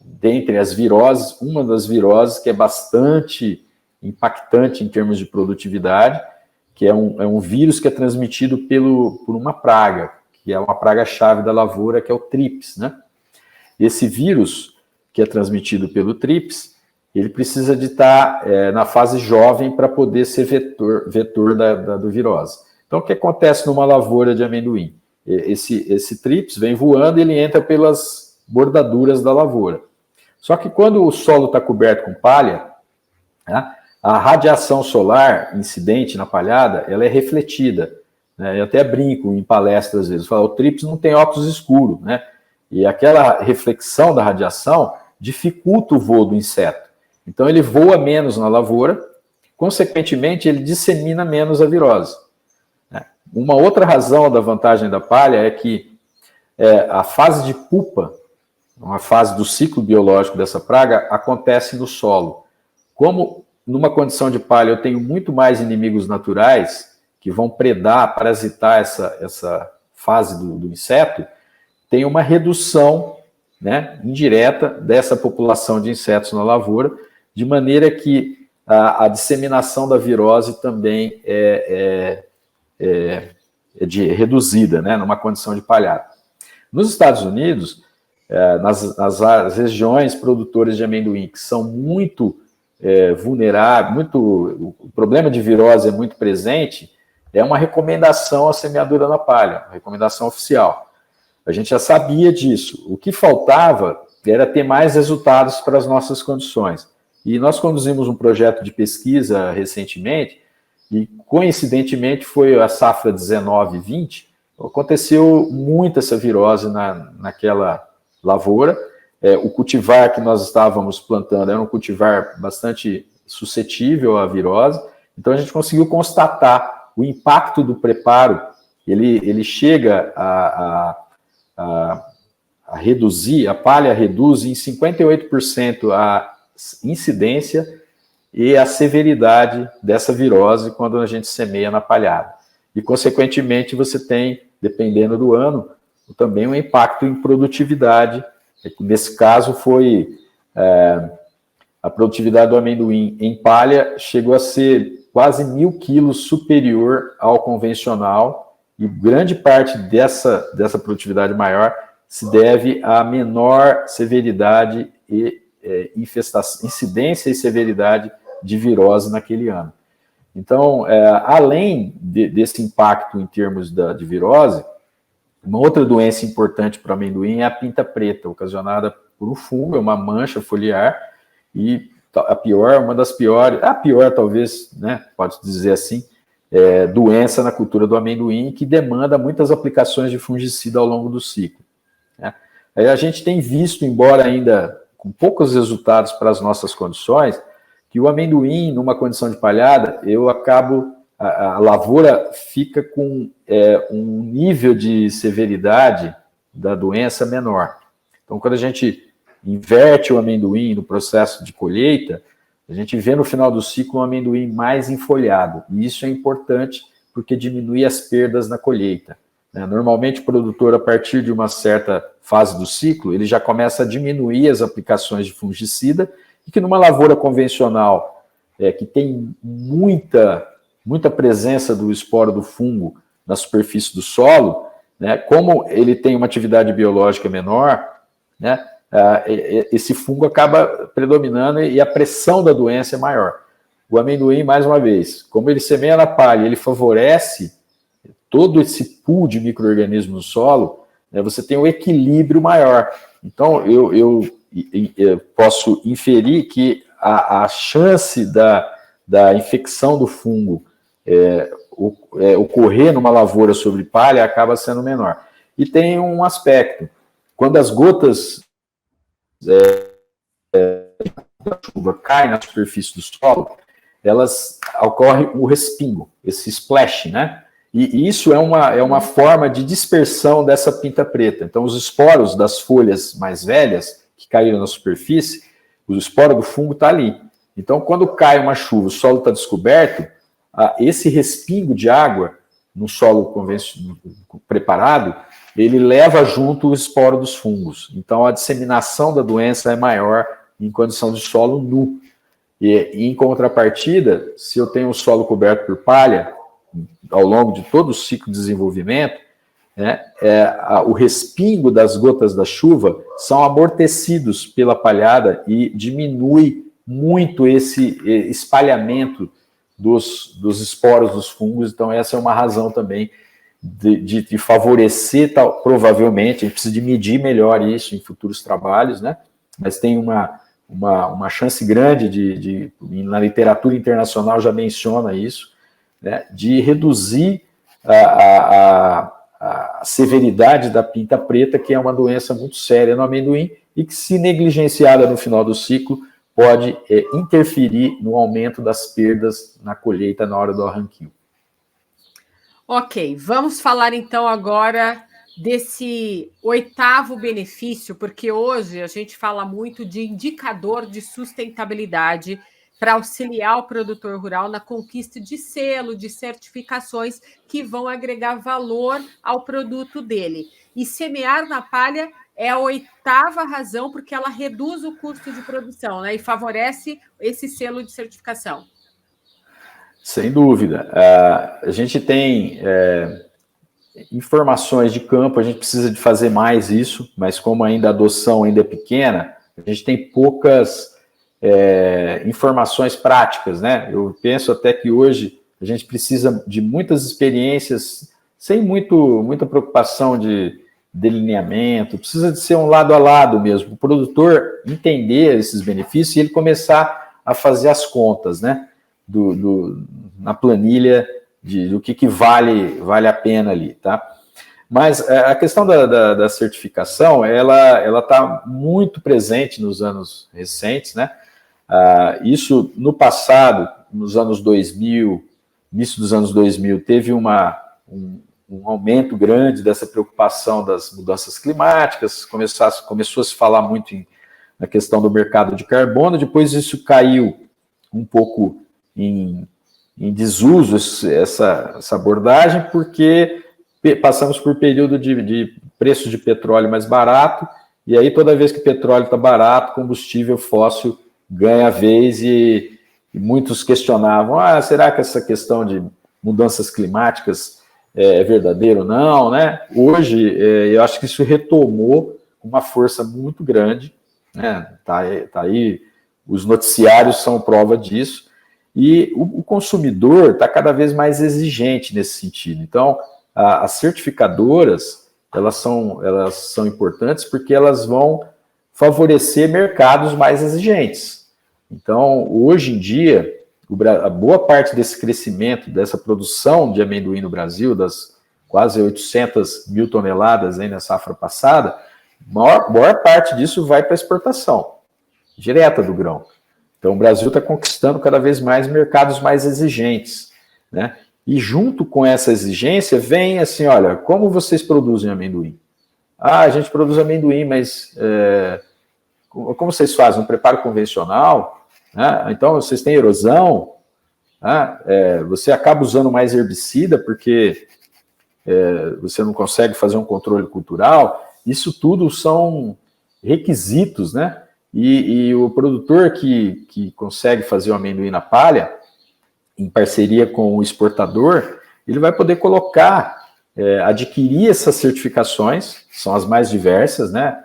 dentre as viroses, uma das viroses que é bastante impactante em termos de produtividade, que é um vírus que é transmitido por uma praga, que é uma praga-chave da lavoura, que é o trips, né? Esse vírus, que é transmitido pelo trips, ele precisa de estar na fase jovem para poder ser vetor do virose. Então, o que acontece numa lavoura de amendoim? Esse trips vem voando e ele entra pelas bordaduras da lavoura. Só que quando o solo está coberto com palha, né, a radiação solar incidente na palhada, ela é refletida, né? Eu até brinco em palestras às vezes, falo, o trips não tem óculos escuros, né? E aquela reflexão da radiação dificulta o voo do inseto. Então ele voa menos na lavoura, consequentemente ele dissemina menos a virose. Uma outra razão da vantagem da palha é que a fase de pupa, uma fase do ciclo biológico dessa praga, acontece no solo. Como numa condição de palha eu tenho muito mais inimigos naturais que vão predar, parasitar essa fase do inseto, tem uma redução, né, indireta dessa população de insetos na lavoura, de maneira que a disseminação da virose também é reduzida, né, numa condição de palhada. Nos Estados Unidos, nas regiões produtoras de amendoim, que são muito vulneráveis, o problema de virose é muito presente, é uma recomendação a semeadura na palha, uma recomendação oficial. A gente já sabia disso. O que faltava era ter mais resultados para as nossas condições. E nós conduzimos um projeto de pesquisa recentemente, e coincidentemente foi a safra 19-20, aconteceu muito essa virose naquela lavoura. O cultivar que nós estávamos plantando era um cultivar bastante suscetível à virose, então a gente conseguiu constatar o impacto do preparo. Ele chega a reduzir, a palha reduz em 58% a incidência e a severidade dessa virose quando a gente semeia na palhada. E, consequentemente, você tem, dependendo do ano, também um impacto em produtividade. Nesse caso, foi a produtividade do amendoim em palha chegou a ser quase 1.000 quilos superior ao convencional, e grande parte dessa produtividade maior se deve à menor severidade e incidência e severidade de virose naquele ano. Então, além desse impacto em termos de virose, uma outra doença importante para o amendoim é a pinta preta, ocasionada por um fungo, é uma mancha foliar, e uma das piores, a pior talvez, né, pode dizer assim, doença na cultura do amendoim, que demanda muitas aplicações de fungicida ao longo do ciclo, né? Aí a gente tem visto, embora ainda com poucos resultados para as nossas condições, que o amendoim, numa condição de palhada, a lavoura fica com um nível de severidade da doença menor. Então, quando a gente inverte o amendoim no processo de colheita, a gente vê no final do ciclo um amendoim mais enfolhado. E isso é importante porque diminui as perdas na colheita, né? Normalmente, o produtor, a partir de uma certa fase do ciclo, ele já começa a diminuir as aplicações de fungicida, e que numa lavoura convencional, que tem muita presença do esporo do fungo na superfície do solo, né, como ele tem uma atividade biológica menor, né, esse fungo acaba predominando e a pressão da doença é maior. O amendoim, mais uma vez, como ele semeia na palha, ele favorece todo esse pool de micro-organismos no solo, né, você tem um equilíbrio maior. Então, eu posso inferir que a chance da infecção do fungo ocorrer numa lavoura sobre palha acaba sendo menor. E tem um aspecto, quando as gotas da chuva caem na superfície do solo, ocorre o respingo, esse splash, né? E isso é uma forma de dispersão dessa pinta preta. Então, os esporos das folhas mais velhas, que caíram na superfície, o esporo do fungo está ali. Então, quando cai uma chuva, o solo está descoberto, esse respingo de água no solo preparado, ele leva junto o esporo dos fungos. Então, a disseminação da doença é maior em condição de solo nu. E em contrapartida, se eu tenho o solo coberto por palha, ao longo de todo o ciclo de desenvolvimento, né, o respingo das gotas da chuva são amortecidos pela palhada e diminui muito esse espalhamento dos esporos dos fungos. Então, essa é uma razão também de favorecer, provavelmente, a gente precisa de medir melhor isso em futuros trabalhos, né? Mas tem uma chance grande na literatura internacional já menciona isso, né, de reduzir a severidade da pinta preta, que é uma doença muito séria no amendoim e que, se negligenciada no final do ciclo, pode interferir no aumento das perdas na colheita na hora do arranquio. Ok, vamos falar então agora desse 8º benefício, porque hoje a gente fala muito de indicador de sustentabilidade para auxiliar o produtor rural na conquista de selo, de certificações que vão agregar valor ao produto dele. E semear na palha é a 8ª razão, porque ela reduz o custo de produção, né, e favorece esse selo de certificação. Sem dúvida. A gente tem informações de campo, a gente precisa de fazer mais isso, mas como ainda a adoção ainda é pequena, a gente tem poucas informações práticas, né? Eu penso até que hoje a gente precisa de muitas experiências sem muita preocupação de delineamento, precisa de ser um lado a lado mesmo, o produtor entender esses benefícios e ele começar a fazer as contas, né? Na planilha do que vale a pena ali, tá? Mas a questão da certificação, ela está muito presente nos anos recentes, né? Isso no passado, nos anos 2000, início dos anos 2000, teve um aumento grande dessa preocupação das mudanças climáticas, começou a se falar muito na questão do mercado de carbono, depois isso caiu um pouco em desuso, essa abordagem, porque passamos por período de preço de petróleo mais barato, e aí toda vez que o petróleo está barato, combustível fóssil ganha vez, e muitos questionavam, será que essa questão de mudanças climáticas é verdadeiro ou não, né? Hoje, eu acho que isso retomou com uma força muito grande, né? Tá aí, os noticiários são prova disso, e o consumidor está cada vez mais exigente nesse sentido. Então, as certificadoras, elas são importantes porque elas vão favorecer mercados mais exigentes. Então, hoje em dia, a boa parte desse crescimento, dessa produção de amendoim no Brasil, das quase 800 mil toneladas aí na safra passada, maior parte disso vai para exportação, direta do grão. Então, o Brasil está conquistando cada vez mais mercados mais exigentes, né? E junto com essa exigência vem assim, olha, como vocês produzem amendoim? A gente produz amendoim, mas como vocês fazem? Um preparo convencional? Né? Então, vocês têm erosão? Você acaba usando mais herbicida porque você não consegue fazer um controle cultural? Isso tudo são requisitos, né? E o produtor que consegue fazer o amendoim na palha, em parceria com o exportador, ele vai poder colocar, adquirir essas certificações, são as mais diversas, né?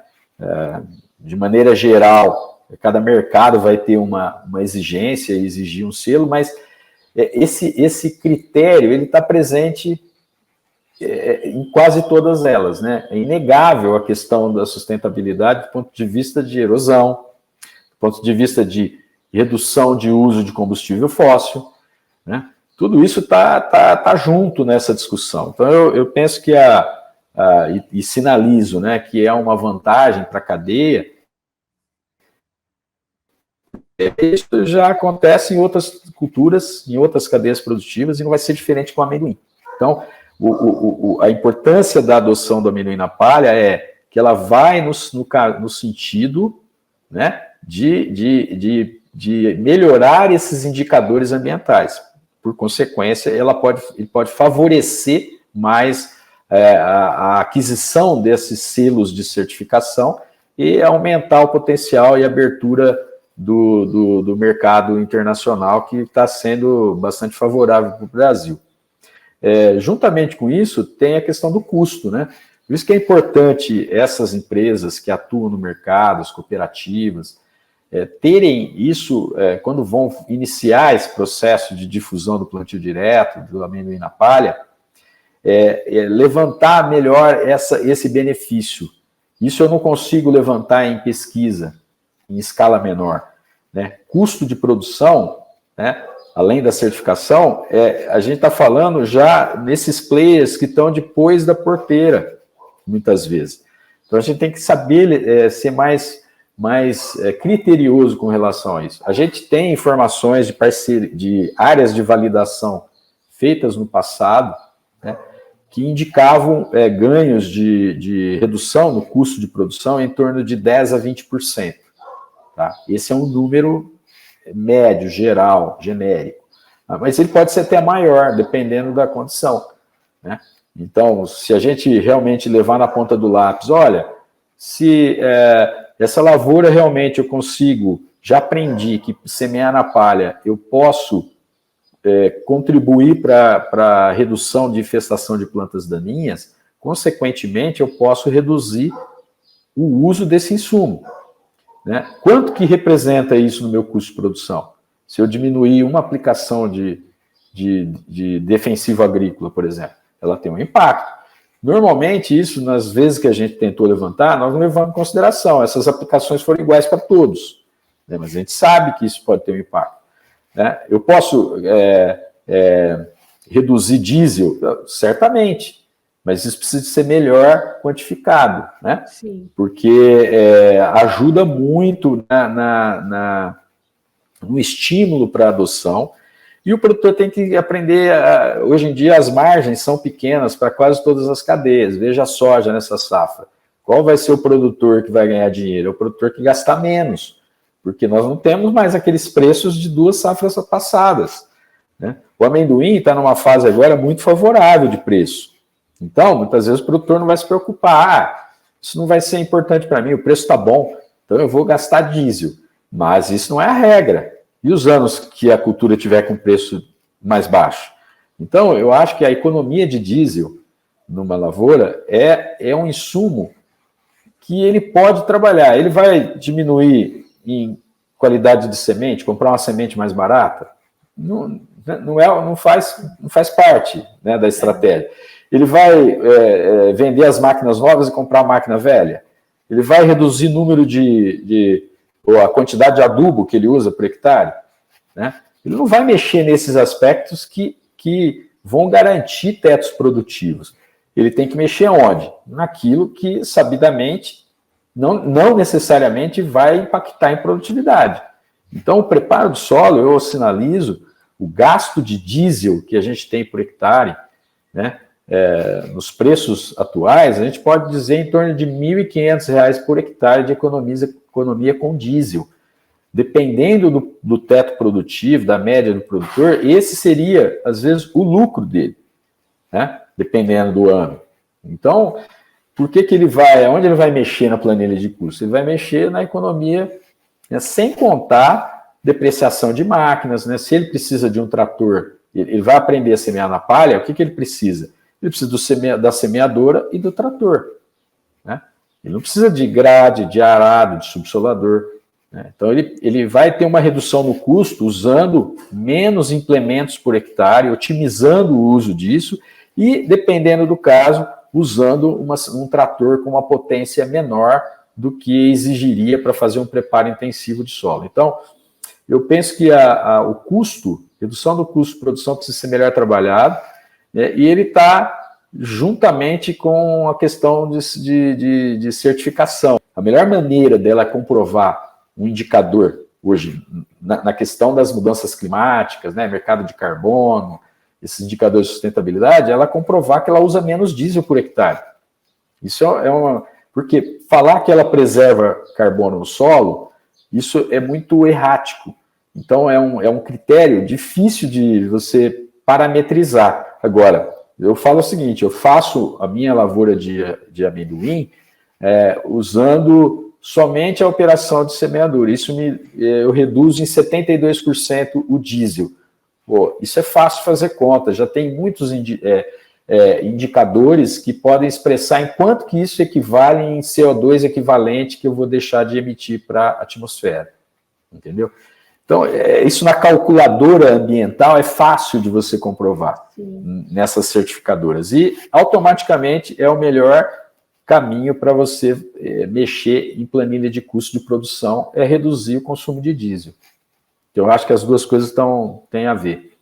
De maneira geral, cada mercado vai ter uma exigência, exigir um selo, mas esse critério ele está presente em quase todas elas, né? É inegável a questão da sustentabilidade do ponto de vista de erosão, do ponto de vista de redução de uso de combustível fóssil, né? Tudo isso tá junto nessa discussão. Então, eu penso que e sinalizo, né, que é uma vantagem para a cadeia. Isso já acontece em outras culturas, em outras cadeias produtivas, e não vai ser diferente com o amendoim. Então, a importância da adoção do amendoim na palha é que ela vai no sentido, né, de melhorar esses indicadores ambientais. Por consequência, ele pode favorecer mais a aquisição desses selos de certificação e aumentar o potencial e abertura do mercado internacional, que está sendo bastante favorável para o Brasil. Juntamente com isso, tem a questão do custo, né? Por isso que é importante essas empresas que atuam no mercado, as cooperativas, terem isso, quando vão iniciar esse processo de difusão do plantio direto, do amendoim na palha, levantar melhor esse benefício. Isso eu não consigo levantar em pesquisa, em escala menor, né? Custo de produção, né? Além da certificação, a gente está falando já nesses players que estão depois da porteira, muitas vezes. Então, a gente tem que saber ser mais criterioso com relação a isso. A gente tem informações de áreas de validação feitas no passado, né, que indicavam ganhos de redução no custo de produção em torno de 10% a 20%. Tá? Esse é um número médio, geral, genérico. Mas ele pode ser até maior, dependendo da condição, né? Então, se a gente realmente levar na ponta do lápis, olha, se essa lavoura realmente eu consigo, já aprendi que semear na palha eu posso contribuir para a redução de infestação de plantas daninhas, consequentemente eu posso reduzir o uso desse insumo, né? Quanto que representa isso no meu custo de produção? Se eu diminuir uma aplicação de defensivo agrícola, por exemplo, ela tem um impacto. Normalmente, isso, nas vezes que a gente tentou levantar, nós não levamos em consideração. Essas aplicações foram iguais para todos, né? Mas a gente sabe que isso pode ter um impacto, né? Eu posso reduzir diesel? Certamente, mas isso precisa ser melhor quantificado, né? Sim. Porque ajuda muito no estímulo para a adoção, e o produtor tem que aprender, hoje em dia as margens são pequenas para quase todas as cadeias. Veja a soja nessa safra. Qual vai ser o produtor que vai ganhar dinheiro? É o produtor que gasta menos, porque nós não temos mais aqueles preços de 2 safras passadas, né? O amendoim está numa fase agora muito favorável de preço. Então, muitas vezes o produtor não vai se preocupar, isso não vai ser importante para mim, o preço está bom, então eu vou gastar diesel. Mas isso não é a regra. E os anos que a cultura tiver com preço mais baixo? Então, eu acho que a economia de diesel numa lavoura é um insumo que ele pode trabalhar. Ele vai diminuir em qualidade de semente, comprar uma semente mais barata? Não faz parte, né, da estratégia. Ele vai vender as máquinas novas e comprar a máquina velha? Ele vai reduzir o número ou a quantidade de adubo que ele usa por hectare, né? Ele não vai mexer nesses aspectos que vão garantir tetos produtivos. Ele tem que mexer onde? Naquilo que, sabidamente, não necessariamente vai impactar em produtividade. Então, o preparo do solo, eu sinalizo o gasto de diesel que a gente tem por hectare, né? Nos preços atuais, a gente pode dizer em torno de R$ 1.500 por hectare de economia com diesel. Dependendo do teto produtivo, da média do produtor, esse seria, às vezes, o lucro dele, né? Dependendo do ano. Então, por que ele vai, onde ele vai mexer na planilha de custo? Ele vai mexer na economia né? Sem contar depreciação de máquinas, né? Se ele precisa de um trator, ele vai aprender a semear na palha, o que ele precisa? Ele precisa da semeadora e do trator, né? Ele não precisa de grade, de arado, de subsolador, né? Então, ele vai ter uma redução no custo usando menos implementos por hectare, otimizando o uso disso e, dependendo do caso, usando um trator com uma potência menor do que exigiria para fazer um preparo intensivo de solo. Então, eu penso que o custo, redução do custo de produção precisa ser melhor trabalhado, né? E ele está juntamente com a questão de certificação. A melhor maneira dela comprovar um indicador hoje, na questão das mudanças climáticas, né, mercado de carbono, esses indicadores de sustentabilidade, ela comprovar que ela usa menos diesel por hectare. Isso porque falar que ela preserva carbono no solo, isso é muito errático. Então, é um critério difícil de você parametrizar. Agora, eu falo o seguinte, eu faço a minha lavoura de amendoim usando somente a operação de semeadura. Isso eu reduzo em 72% o diesel. Pô, isso é fácil fazer conta, já tem muitos indicadores que podem expressar em quanto que isso equivale em CO2 equivalente que eu vou deixar de emitir para a atmosfera, entendeu? Então, isso na calculadora ambiental é fácil de você comprovar. Sim. Nessas certificadoras. E, automaticamente, é o melhor caminho para você mexer em planilha de custo de produção, é reduzir o consumo de diesel. Eu acho que as duas coisas têm a ver.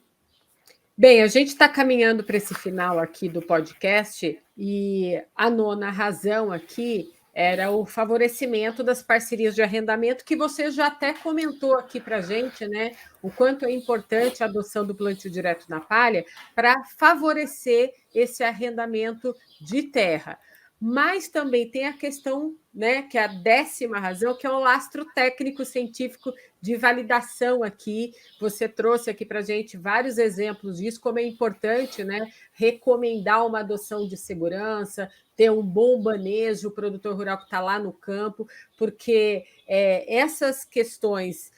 Bem, a gente está caminhando para esse final aqui do podcast e a nona razão aqui era o favorecimento das parcerias de arrendamento, que você já até comentou aqui para a gente, né? O quanto é importante a adoção do plantio direto na palha para favorecer esse arrendamento de terra. Mas também tem a questão, né, que é a 10ª razão, que é o lastro técnico-científico de validação aqui. Você trouxe aqui para a gente vários exemplos disso, como é importante, né, recomendar uma adoção de segurança, ter um bom manejo, o produtor rural que está lá no campo, porque essas questões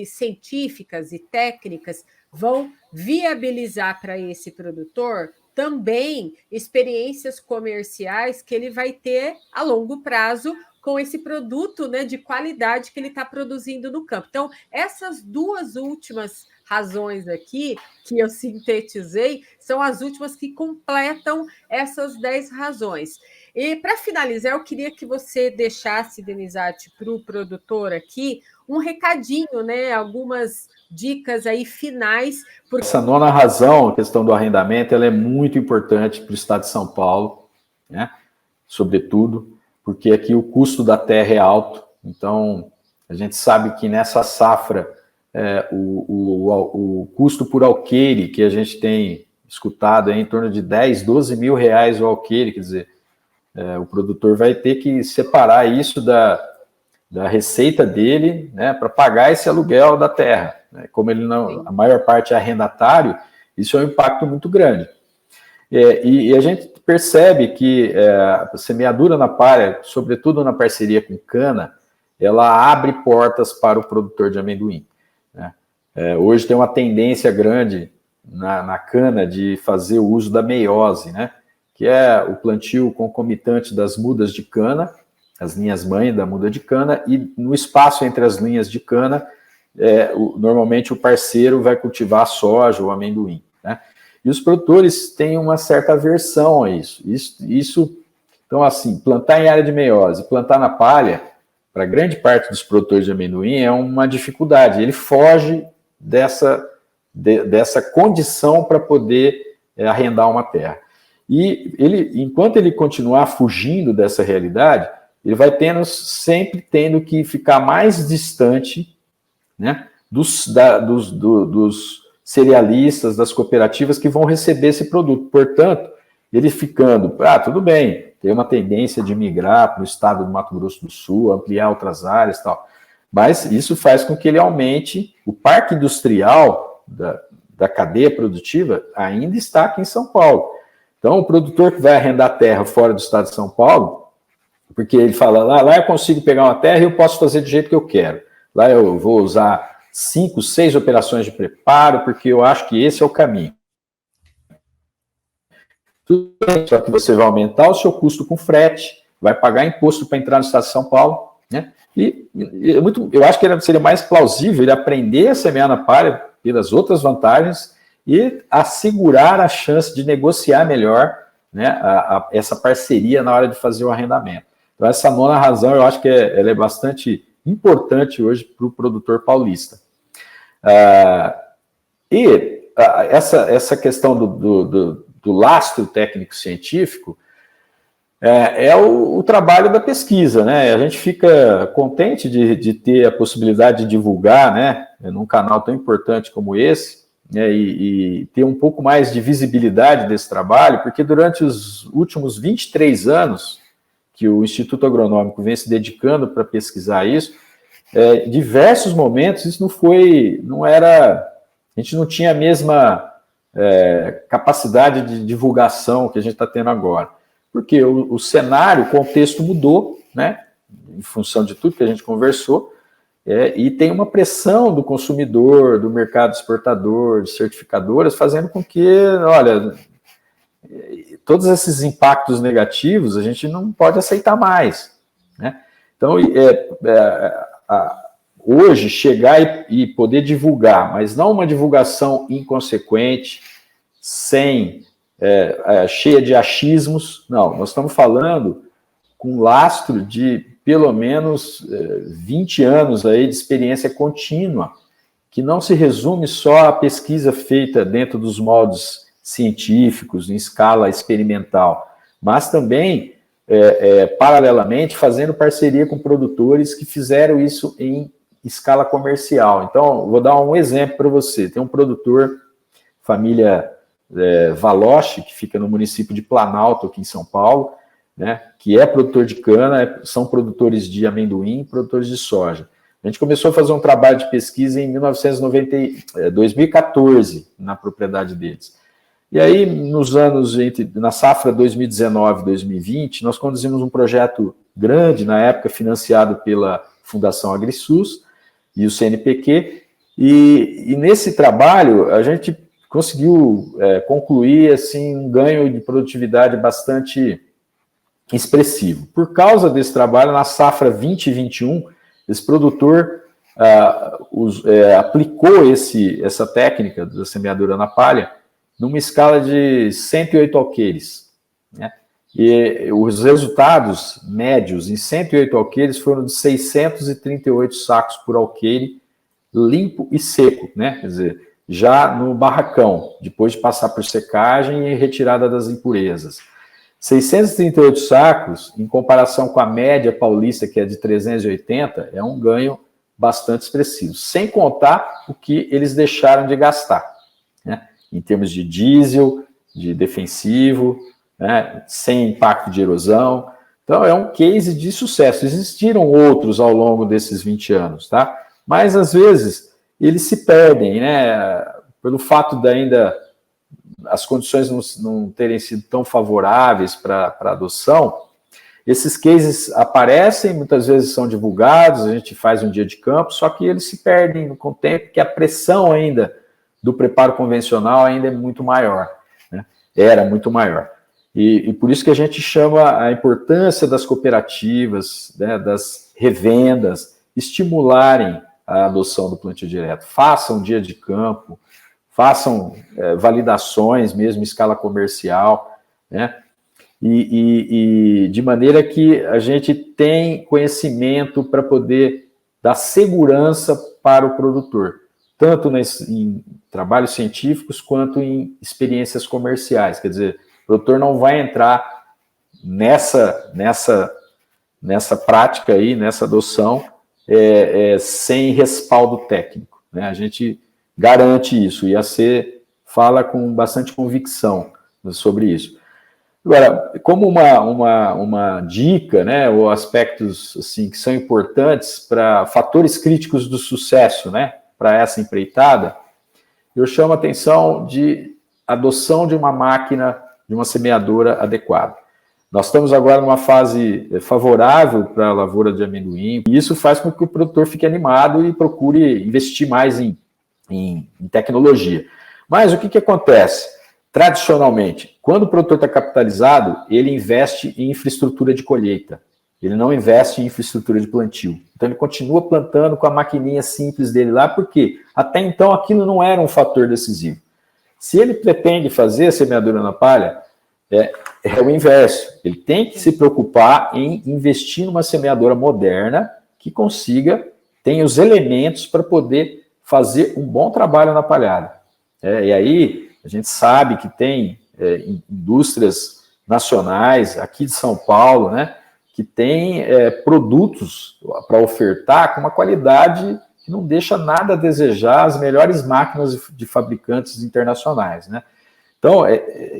científicas e técnicas vão viabilizar para esse produtor também experiências comerciais que ele vai ter a longo prazo com esse produto, né, de qualidade que ele está produzindo no campo. Então, essas duas últimas razões aqui, que eu sintetizei, são as últimas que completam essas 10 razões. E, para finalizar, eu queria que você deixasse, Denizate, para o produtor aqui, um recadinho, né, algumas dicas aí finais. Essa nona razão, a questão do arrendamento, ela é muito importante para o estado de São Paulo, né? Sobretudo, porque aqui o custo da terra é alto, então a gente sabe que nessa safra o custo por alqueire que a gente tem escutado é em torno de 10, 12 mil reais o alqueire, quer dizer, o produtor vai ter que separar isso da receita dele, né, para pagar esse aluguel da terra. Né? Como ele não, a maior parte é arrendatário, isso é um impacto muito grande. E a gente percebe que a semeadura na palha, sobretudo na parceria com cana, ela abre portas para o produtor de amendoim. Né? Hoje tem uma tendência grande na cana de fazer o uso da meiose, né? Que é o plantio concomitante das mudas de cana, as linhas-mãe da muda de cana, e no espaço entre as linhas de cana, normalmente o parceiro vai cultivar a soja ou amendoim, né? E os produtores têm uma certa aversão a isso. Então, assim, plantar em área de meiose, plantar na palha, para grande parte dos produtores de amendoim, é uma dificuldade. Ele foge dessa condição para poder arrendar uma terra. E enquanto ele continuar fugindo dessa realidade, ele vai sempre tendo que ficar mais distante, né, dos cerealistas, das cooperativas que vão receber esse produto. Portanto, ele ficando, tudo bem, tem uma tendência de migrar para o estado do Mato Grosso do Sul, ampliar outras áreas e tal, mas isso faz com que ele aumente o parque industrial da cadeia produtiva, ainda está aqui em São Paulo. Então, o produtor que vai arrendar terra fora do estado de São Paulo, porque ele fala, lá eu consigo pegar uma terra e eu posso fazer do jeito que eu quero. lá eu vou usar 5, 6 operações de preparo, porque eu acho que esse é o caminho. Tudo bem, só que você vai aumentar o seu custo com frete, vai pagar imposto para entrar no estado de São Paulo, né? Eu acho que seria mais plausível ele aprender a semear na palha pelas outras vantagens e assegurar a chance de negociar melhor, né, essa parceria na hora de fazer o arrendamento. Então, essa nona razão, eu acho que ela é bastante importante hoje para o produtor paulista. Essa questão do lastro técnico-científico é o trabalho da pesquisa, né? A gente fica contente de ter a possibilidade de divulgar, né, num canal tão importante como esse, né, e ter um pouco mais de visibilidade desse trabalho, porque durante os últimos 23 anos que o Instituto Agronômico vem se dedicando para pesquisar isso, diversos momentos isso a gente não tinha a mesma capacidade de divulgação que a gente está tendo agora. Porque o cenário, o contexto mudou, né, em função de tudo que a gente conversou, e tem uma pressão do consumidor, do mercado exportador, de certificadoras, fazendo com que, olha, todos esses impactos negativos a gente não pode aceitar mais, né? Então, hoje, chegar e poder divulgar, mas não uma divulgação inconsequente, cheia de achismos, não, nós estamos falando com lastro de pelo menos 20 anos aí de experiência contínua, que não se resume só à pesquisa feita dentro dos moldes científicos, em escala experimental, mas também, paralelamente, fazendo parceria com produtores que fizeram isso em escala comercial. Então, vou dar um exemplo para você. Tem um produtor, família Valoche, que fica no município de Planalto, aqui em São Paulo, né, que é produtor de cana, são produtores de amendoim, produtores de soja. A gente começou a fazer um trabalho de pesquisa em 2014, na propriedade deles. E aí, na safra 2019-2020, nós conduzimos um projeto grande, na época financiado pela Fundação AgriSUS e o CNPq, e nesse trabalho a gente conseguiu concluir assim, um ganho de produtividade bastante expressivo. Por causa desse trabalho, na safra 2021, esse produtor aplicou essa técnica da semeadura na palha numa escala de 108 alqueires, né? E os resultados médios em 108 alqueires foram de 638 sacos por alqueire, limpo e seco, né? Quer dizer, já no barracão, depois de passar por secagem e retirada das impurezas. 638 sacos, em comparação com a média paulista, que é de 380, é um ganho bastante expressivo, sem contar o que eles deixaram de gastar, né, em termos de diesel, de defensivo, né, sem impacto de erosão. Então, é um case de sucesso. Existiram outros ao longo desses 20 anos, tá? Mas, às vezes, eles se perdem, né, pelo fato de ainda as condições não terem sido tão favoráveis para a adoção. Esses cases aparecem, muitas vezes são divulgados, a gente faz um dia de campo, só que eles se perdem com o tempo, porque a pressão ainda do preparo convencional ainda é muito maior, né? Era muito maior. E por isso que a gente chama a importância das cooperativas, né, das revendas, estimularem a adoção do plantio direto. Façam dia de campo, façam validações mesmo em escala comercial, né? E de maneira que a gente tem conhecimento para poder dar segurança para o produtor, tanto em trabalhos científicos quanto em experiências comerciais. Quer dizer, o produtor não vai entrar nessa prática aí, nessa adoção, sem respaldo técnico, né? A gente garante isso, e a C fala com bastante convicção sobre isso. Agora, como uma dica, né, ou aspectos assim, que são importantes para fatores críticos do sucesso, né, para essa empreitada, eu chamo a atenção de adoção de uma máquina, de uma semeadora adequada. Nós estamos agora numa fase favorável para a lavoura de amendoim, e isso faz com que o produtor fique animado e procure investir mais em tecnologia. Mas o que acontece? Tradicionalmente, quando o produtor está capitalizado, ele investe em infraestrutura de colheita, ele não investe em infraestrutura de plantio. Então ele continua plantando com a maquininha simples dele lá, porque até então aquilo não era um fator decisivo. Se ele pretende fazer a semeadura na palha, é o inverso. Ele tem que se preocupar em investir numa semeadora moderna que consiga, tenha os elementos para poder fazer um bom trabalho na palhada. E aí a gente sabe que tem indústrias nacionais aqui de São Paulo, né, que tem produtos para ofertar com uma qualidade que não deixa nada a desejar as melhores máquinas de fabricantes internacionais, né? Então,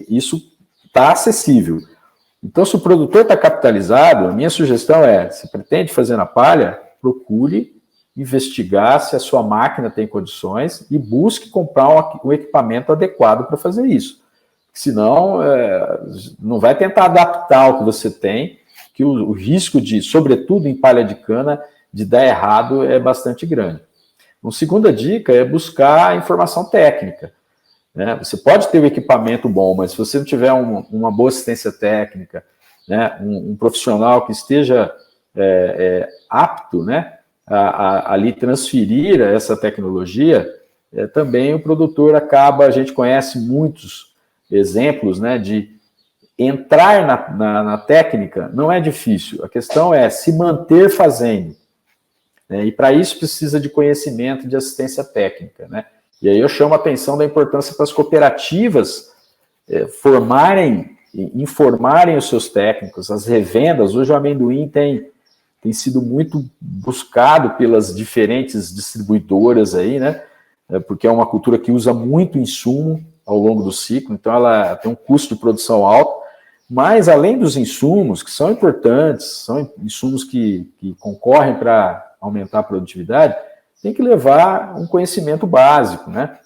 isso está acessível. Então, se o produtor está capitalizado, a minha sugestão se pretende fazer na palha, procure investigar se a sua máquina tem condições e busque comprar um equipamento adequado para fazer isso. Senão, não vai tentar adaptar o que você tem, que o risco de, sobretudo em palha de cana, de dar errado é bastante grande. Uma segunda dica é buscar informação técnica. Né? Você pode ter um equipamento bom, mas se você não tiver uma boa assistência técnica, né? Um profissional que esteja apto, né? a lhe transferir essa tecnologia, também o produtor acaba, a gente conhece muitos exemplos, né, de entrar na técnica não é difícil, a questão é se manter fazendo, né, e para isso precisa de conhecimento de assistência técnica, né, e aí eu chamo a atenção da importância para as cooperativas informarem os seus técnicos, as revendas. Hoje o amendoim tem sido muito buscado pelas diferentes distribuidoras aí, né? Porque é uma cultura que usa muito insumo ao longo do ciclo, então ela tem um custo de produção alto, mas além dos insumos, que são importantes, são insumos que concorrem para aumentar a produtividade, tem que levar um conhecimento básico, né?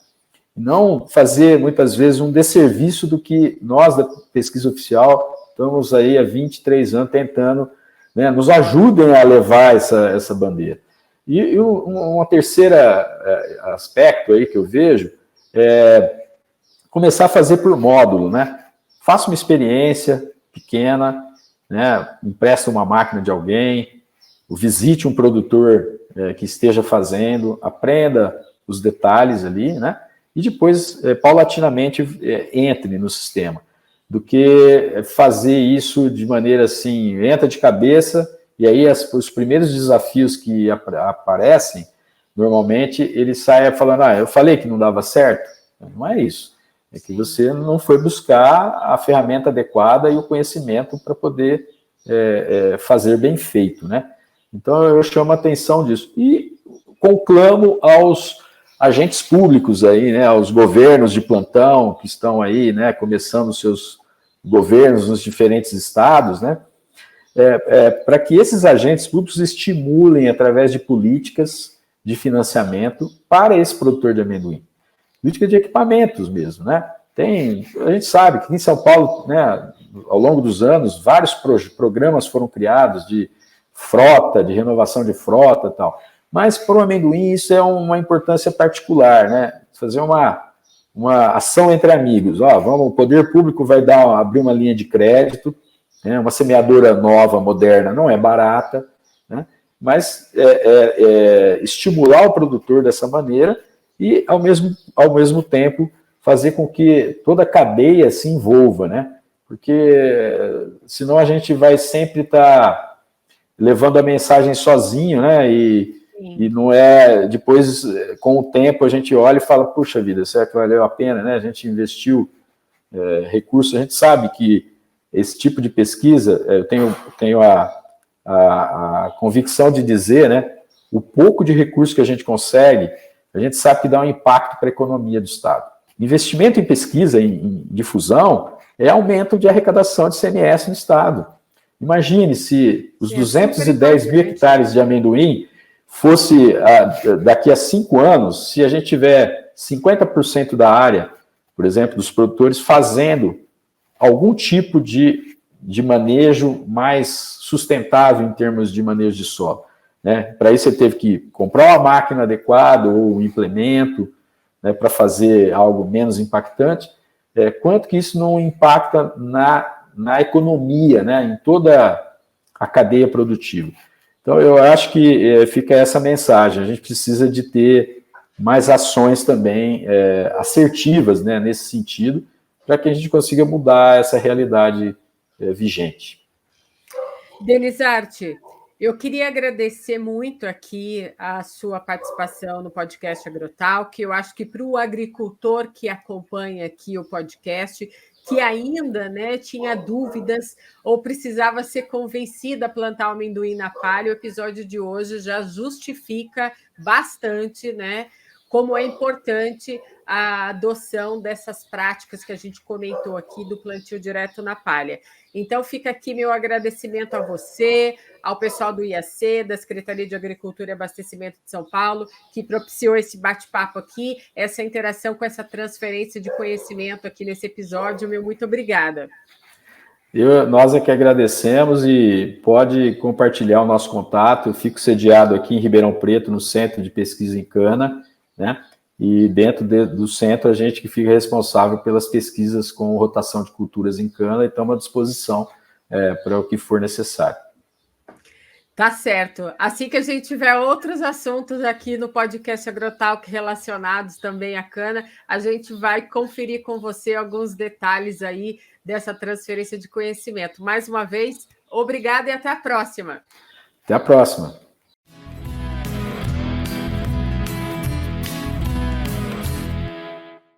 Não fazer, muitas vezes, um desserviço do que nós, da pesquisa oficial, estamos aí há 23 anos tentando, né, nos ajudem a levar essa bandeira. E uma terceira aspecto aí que eu vejo é começar a fazer por módulo, né? Faça uma experiência pequena, né? Empresta uma máquina de alguém, visite um produtor que esteja fazendo, aprenda os detalhes ali, né? E depois, paulatinamente, entre no sistema. Do que fazer isso de maneira assim, entra de cabeça, e aí os primeiros desafios que aparecem, normalmente ele sai falando, eu falei que não dava certo. Não é isso. É que você não foi buscar a ferramenta adequada e o conhecimento para poder fazer bem feito, né? Então eu chamo a atenção disso. E conclamo aos agentes públicos aí, né, aos governos de plantão que estão aí, né, começando os seus governos nos diferentes estados, né, para que esses agentes públicos estimulem através de políticas de financiamento para esse produtor de amendoim. Política de equipamentos mesmo, né? A gente sabe que em São Paulo, né, ao longo dos anos, vários programas foram criados de frota, de renovação de frota e tal. Mas para o amendoim isso é uma importância particular, né? Fazer uma ação entre amigos. O poder público vai abrir uma linha de crédito, né? Uma semeadora nova, moderna, não é barata, né? Mas estimular o produtor dessa maneira e, ao mesmo tempo, fazer com que toda a cadeia se envolva, né? Porque senão a gente vai sempre estar levando a mensagem sozinho, né? E não depois, com o tempo, a gente olha e fala, puxa vida, será que valeu a pena, né? A gente investiu recursos, a gente sabe que esse tipo de pesquisa, eu tenho a convicção de dizer, né? O pouco de recurso que a gente consegue, a gente sabe que dá um impacto para a economia do Estado. Investimento em pesquisa, em difusão, é aumento de arrecadação de CMS no Estado. Imagine se os 210 mil hectares de amendoim fosse, daqui a 5 anos, se a gente tiver 50% da área, por exemplo, dos produtores fazendo algum tipo de de manejo mais sustentável em termos de manejo de solo, né? Para isso, você teve que comprar uma máquina adequada ou um implemento, né, para fazer algo menos impactante. Quanto que isso não impacta na economia, né, em toda a cadeia produtiva. Então, eu acho que fica essa mensagem. A gente precisa de ter mais ações também assertivas, né, nesse sentido, para que a gente consiga mudar essa realidade vigente. Denizarte, eu queria agradecer muito aqui a sua participação no podcast Agrotalk. Eu acho que para o agricultor que acompanha aqui o podcast, que ainda, né, tinha dúvidas ou precisava ser convencido a plantar o amendoim na palha, o episódio de hoje já justifica bastante, né, como é importante a adoção dessas práticas que a gente comentou aqui do plantio direto na palha. Então, fica aqui meu agradecimento a você, ao pessoal do IAC, da Secretaria de Agricultura e Abastecimento de São Paulo, que propiciou esse bate-papo aqui, essa interação com essa transferência de conhecimento aqui nesse episódio. Meu muito obrigada. Nós é que agradecemos e pode compartilhar o nosso contato. Eu fico sediado aqui em Ribeirão Preto, no Centro de Pesquisa em Cana, né? E dentro do centro, a gente que fica responsável pelas pesquisas com rotação de culturas em cana e estamos à disposição para o que for necessário. Tá certo. Assim que a gente tiver outros assuntos aqui no podcast Agrotalk relacionados também à cana, a gente vai conferir com você alguns detalhes aí dessa transferência de conhecimento. Mais uma vez, obrigada e até a próxima. Até a próxima.